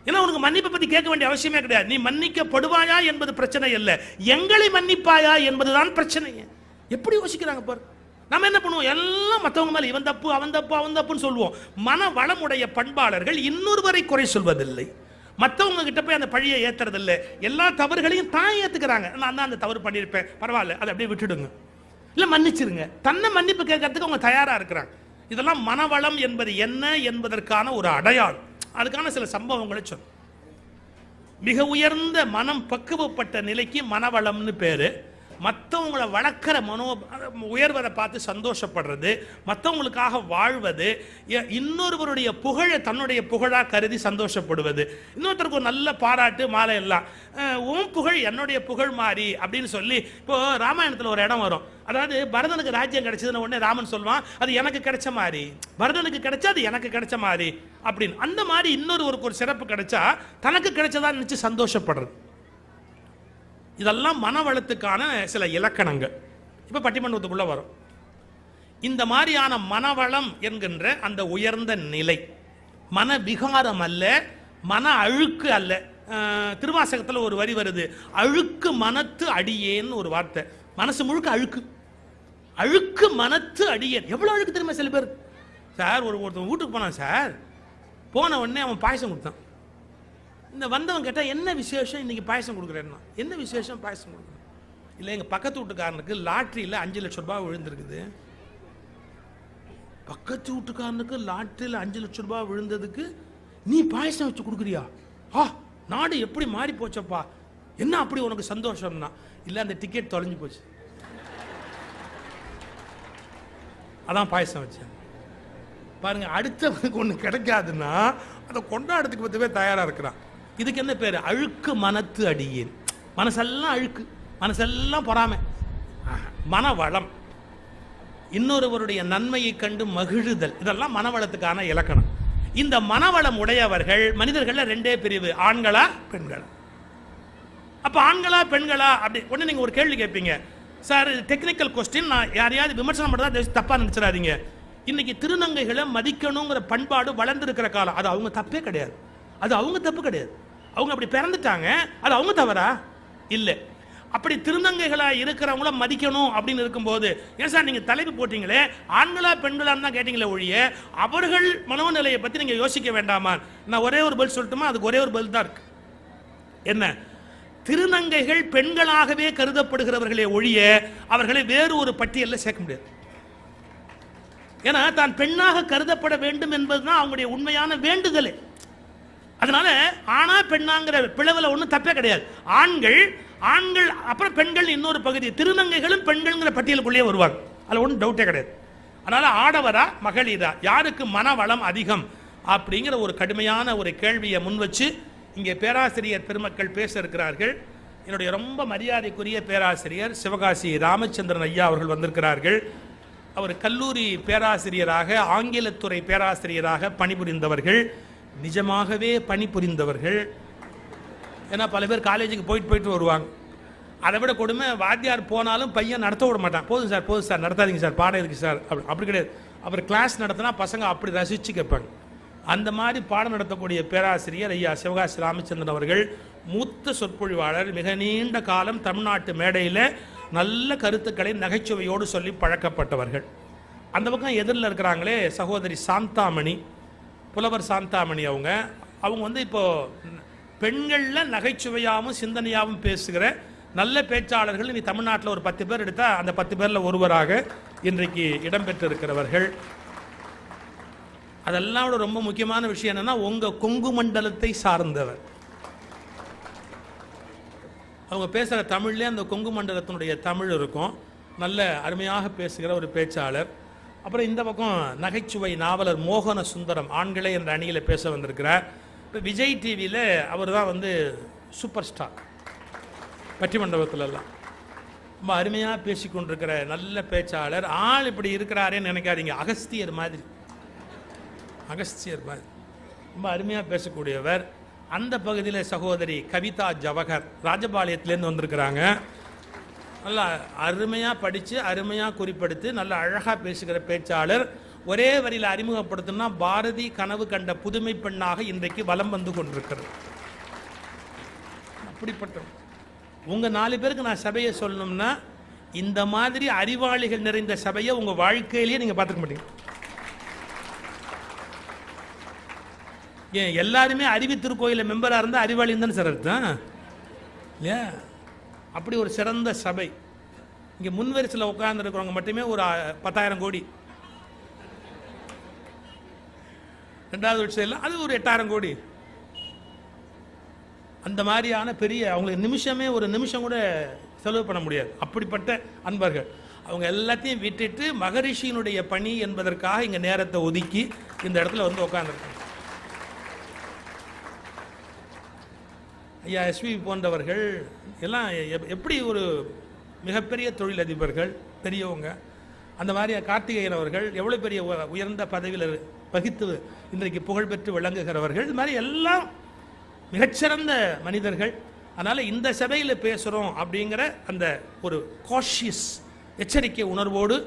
[SPEAKER 1] ஏன்னா உனக்கு மன்னிப்பை பத்தி கேட்க வேண்டிய அவசியமே கிடையாது. நீ மன்னிக்கப்படுவாயா என்பது பிரச்சனை அல்ல, எங்களை மன்னிப்பாயா என்பதுதான் பிரச்சனையே. எப்படி யோசிக்கிறாங்க பாரு. நம்ம என்ன பண்ணுவோம், எல்லாம் மற்றவங்க மேல இவன் தப்பு அவன் தப்பு அவன் தப்புன்னு சொல்லுவோம். மன வளமுடைய பண்பாளர்கள் இன்னொருவரை குறை சொல்வதில்லை, மற்றவங்க கிட்ட போய் அந்த பழியை ஏத்துறது இல்லை. எல்லா தவறுகளையும் தான் ஏத்துக்கிறாங்க. நான் தான் அந்த தவறு பண்ணியிருப்பேன், பரவாயில்ல, அதை அப்படியே விட்டுடுங்க, இல்ல மன்னிச்சிருங்க. தன்னை மன்னிப்பு கேட்கறதுக்கு அவங்க தயாரா இருக்கிறாங்க. இதெல்லாம் மனவளம் என்பது என்ன என்பதற்கான ஒரு அடையாளம். அதுக்கான சில சம்பவங்களை சொல். மிக உயர்ந்த மனம் பக்குவப்பட்ட நிலைக்கு மனவளம்னு பேரு. மற்றவங்களை வளர்க்கிற உயர்வதை பார்த்து சந்தோஷப்படுறது, மற்றவங்களுக்காக வாழ்வது, இன்னொருவருடைய புகழை தன்னுடைய புகழா கருதி சந்தோஷப்படுவது, இன்னொருத்தருக்கு ஒரு நல்ல பாராட்டு மாலை எல்லாம் உன் புகழ் என்னுடைய புகழ் மாறி அப்படின்னு சொல்லி. இப்போ ராமாயணத்தில் ஒரு இடம் வரும், அதாவது பரதனுக்கு ராஜ்யம் கிடைச்சதுன்னு உடனே ராமன் சொல்லுவான் அது எனக்கு கிடைச்ச மாதிரி, பரதனுக்கு கிடைச்சா அது எனக்கு கிடைச்ச மாதிரி அப்படின்னு. அந்த மாதிரி இன்னொருவருக்கு ஒரு சிறப்பு கிடைச்சா தனக்கு கிடைச்சதா நினைச்சு சந்தோஷப்படுறது. இதெல்லாம் மனவளத்துக்கான சில இலக்கணங்கள். இப்போ பட்டிமன்றத்துக்குள்ள வரும். இந்த மாதிரியான மனவளம் என்கின்ற அந்த உயர்ந்த நிலை மன விகாரம் அல்ல, மன அழுக்கு அல்ல. திருவாசகத்தில் ஒரு வரி வருது, அழுக்கு மனத்து அடியேன்னு ஒரு வார்த்தை. மனசு முழுக்க அழுக்கு, அழுக்கு மனத்து அடியேன். எவ்வளோ அழுக்கு தெரியுமா சில பேர்? சார் ஒருத்தன் வீட்டுக்கு போனான் சார், போன உடனே அவன் பாயசம் கொடுத்தான். இந்த வந்தவன் கேட்டால் என்ன விசேஷம் இன்னைக்கு பாயசம் கொடுக்குறேன்னா, என்ன விசேஷம் பாயசம் கொடுக்குறேன்? இல்லை எங்கள் பக்கத்து வீட்டுக்காரனுக்கு லாட்ரியில் 5 லட்சம் ரூபாய் விழுந்திருக்குது. பக்கத்து வீட்டுக்காரனுக்கு லாட்ரியில் 5 லட்சம் ரூபாய் விழுந்ததுக்கு நீ பாயசம் வச்சு கொடுக்குறியா? நாடு எப்படி மாறி போச்சப்பா, என்ன அப்படி உனக்கு சந்தோஷம்னா? இல்லை அந்த டிக்கெட் தொலைஞ்சு போச்சு, அதான் பாயசம் வச்சேன். பாருங்க, அடுத்தவனுக்கு ஒன்று கிடைக்காதுன்னா அதை கொண்டாடுறதுக்கு பற்றவே தயாராக இருக்கிறான். இதுக்கு என்ன பேர்? அழுக்கு மனத்து அடியேன். மனசெல்லாம் அழுக்கு, மனசெல்லாம் பொறாமை. மனவளம், இன்னொருவருடைய நன்மையை கண்டு மகிழுதல், இதெல்லாம் மனவளத்துக்கான இலக்கணம். இந்த மனவளம் உடையவர்கள் மனிதர்கள்ல 2 பிரிவு, ஆண்களா பெண்களா. அப்ப ஆண்களா பெண்களா அப்படி ஒன்று நீங்க ஒரு கேள்வி கேட்பீங்க. சார் டெக்னிக்கல் கொஸ்டின், நான் யாரையாவது விமர்சனம் பண்ணுறதா தப்பா நினைச்சிடாதீங்க. இன்னைக்கு திருநங்கைகளை மதிக்கணுங்கிற பண்பாடு வளர்ந்துருக்கிற காலம். அது அவங்க தப்பே கிடையாது, அது அவங்க தப்பு கிடையாது. அவங்க அப்படி பிறந்துட்டாங்க, அது அவங்க தவறா? இல்லை. அப்படி திருநங்கைகளா இருக்கிறவங்கள மதிக்கணும் அப்படின்னு இருக்கும்போது, ஏன் சார் நீங்க தலைப்பு போட்டீங்களே ஆண்களா பெண்களான்னு தான் கேட்டீங்களே ஒழிய அவர்கள் மனோநிலையை பத்தி நீங்க யோசிக்க வேண்டாமா? நான் ஒரே ஒரு பதில் சொல்லட்டுமா? அதுக்கு ஒரே ஒரு பதில் தான் இருக்கு. என்ன? திருநங்கைகள் பெண்களாகவே கருதப்படுகிறவர்களே ஒழிய அவர்களை வேறு ஒரு பட்டியலில் சேர்க்க முடியாது. ஏன்னா தான் பெண்ணாக கருதப்பட வேண்டும் என்பதுதான் அவங்களுடைய உண்மையான வேண்டுதலே. அதனால ஆனா பெண்ணாங்கிற பிளவுல ஒன்றும் தப்பே கிடையாது. ஆண்கள் ஆண்கள் அப்புறம் பெண்கள் இன்னொரு பகுதி, திருநங்கைகளும் பெண்கள்ங்கிற பட்டியலுக்குள்ளே வருவாங்க, அதில் ஒன்றும் டவுட்டே கிடையாது. அதனால ஆடவரா மகளிரா, யாருக்கு மனவளம் அதிகம் அப்படிங்கிற ஒரு கடுமையான ஒரு கேள்வியை முன் வச்சு இங்கே பேராசிரியர் பெருமக்கள் பேச இருக்கிறார்கள். என்னுடைய ரொம்ப மரியாதைக்குரிய பேராசிரியர் சிவகாசி ராமச்சந்திரன் ஐயா அவர்கள் வந்திருக்கிறார்கள். அவர் கல்லூரி பேராசிரியராக, ஆங்கிலத்துறை பேராசிரியராக பணிபுரிந்தவர்கள், நிஜமாகவே பணிபுரிந்தவர்கள். ஏன்னா பல பேர் காலேஜுக்கு போயிட்டு வருவாங்க. அதை விட கொடுமை, வாத்தியார் போனாலும் பையன் நடத்த விட மாட்டான். போதும் சார் நடத்தாதீங்க சார், பாடம் இருக்கு சார், அப்படி கிடையாது. அவர் கிளாஸ் நடத்தினா பசங்க அப்படி ரசித்து கேட்பாங்க. அந்த மாதிரி பாடம் நடத்தக்கூடிய பேராசிரியர் ஐயா சிவகாசி ராமச்சந்திரன் அவர்கள் மூத்த சொற்பொழிவாளர். மிக நீண்ட காலம் தமிழ்நாட்டு மேடையில் நல்ல கருத்துக்களை நகைச்சுவையோடு சொல்லி பழக்கப்பட்டவர்கள். அந்த பக்கம் எதிரில் இருக்கிறாங்களே சகோதரி சாந்தாமணி, புலவர் சாந்தாமணி, அவங்க வந்து இப்போ பெண்களில் நகைச்சுவையாகவும் சிந்தனையாகவும் பேசுகிற நல்ல பேச்சாளர்கள் நீ தமிழ்நாட்டில் ஒரு 10 பேர் எடுத்தால் அந்த 10 பேரில் ஒருவராக இன்றைக்கு இடம்பெற்றிருக்கிறவர்கள். அதெல்லாம் ரொம்ப முக்கியமான விஷயம் என்னன்னா, உங்க கொங்கு மண்டலத்தை சார்ந்தவர். அவங்க பேசுகிற தமிழ்லேயே அந்த கொங்கு மண்டலத்தினுடைய தமிழ் இருக்கும். நல்ல அருமையாக பேசுகிற ஒரு பேச்சாளர். அப்புறம் இந்த பக்கம் நகைச்சுவை நாவலர் மோகன சுந்தரம் ஆண்களே என்ற அணியில் பேச வந்திருக்கிறார். இப்போ விஜய் டிவியில் அவர் தான் வந்து சூப்பர் ஸ்டார். பட்டிமண்டபத்திலெல்லாம் ரொம்ப அருமையாக பேசிக்கொண்டிருக்கிற நல்ல பேச்சாளர். ஆள் இப்படி இருக்கிறாரேன்னு நினைக்காதீங்க, அகஸ்தியர் மாதிரி ரொம்ப அருமையாக பேசக்கூடியவர். அந்த பகுதியில் சகோதரி கவிதா ஜவஹர் ராஜபாளையத்திலேருந்து வந்திருக்கிறாங்க. நல்லா அருமையாக படித்து அருமையாக குறிப்பெடுத்து நல்ல அழகாக பேசுகிற பேச்சாளர். ஒரே வரியில் அறிமுகப்படுத்தணும்னா பாரதி கனவு கண்ட புதுமை பெண்ணாக இன்றைக்கு வலம் வந்து கொண்டிருக்கிறது. அப்படிப்பட்ட உங்கள் 4 பேருக்கு நான் சபையை சொல்லணும்னா, இந்த மாதிரி அறிவாளிகள் நிறைந்த சபையை உங்கள் வாழ்க்கையிலேயே நீங்கள் பார்த்துக்க மாட்டீங்க. ஏன் எல்லாருமே அறிவி திருக்கோயிலில் மெம்பராக இருந்தால் அறிவாளின்னு தானே சார் அர்த்தம் இல்லையா? அப்படி ஒரு சிறந்த சபை. இங்கே முன்வரிசையில் உட்கார்ந்துருக்கிறவங்க மட்டுமே ஒரு 10,000 கோடி, ரெண்டாவது வரிசையில் அது ஒரு 8,000 கோடி. அந்த மாதிரியான பெரிய அவங்களுக்கு நிமிஷமே ஒரு நிமிஷம் கூட செலவு பண்ண முடியாது. அப்படிப்பட்ட அன்பர்கள் அவங்க எல்லாத்தையும் விட்டுட்டு மகரிஷியினுடைய பணி என்பதற்காக இங்கே நேரத்தை ஒதுக்கி இந்த இடத்துல வந்து உட்காந்துருக்காங்க. ஐயா எஸ்வி போன்றவர்கள் எல்லாம் எப்படி ஒரு மிகப்பெரிய தொழிலதிபர்கள் பெரியவங்க. அந்த மாதிரி கார்த்திகேயன் அவர்கள் எவ்வளோ பெரிய உயர்ந்த பதவியில் வகித்து இன்றைக்கு புகழ்பெற்று விளங்குகிறவர்கள். இது மாதிரி எல்லாம் மிகச்சிறந்த மனிதர்கள். அதனால் இந்த சபையில் பேசுகிறோம் அப்படிங்கிற அந்த ஒரு காஷியஸ் எச்சரிக்கை உணர்வோடு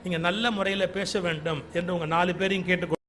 [SPEAKER 1] நீங்கள் நல்ல முறையில் பேச வேண்டும் என்று உங்கள் 4 பேரையும் கேட்டுக்கொண்டு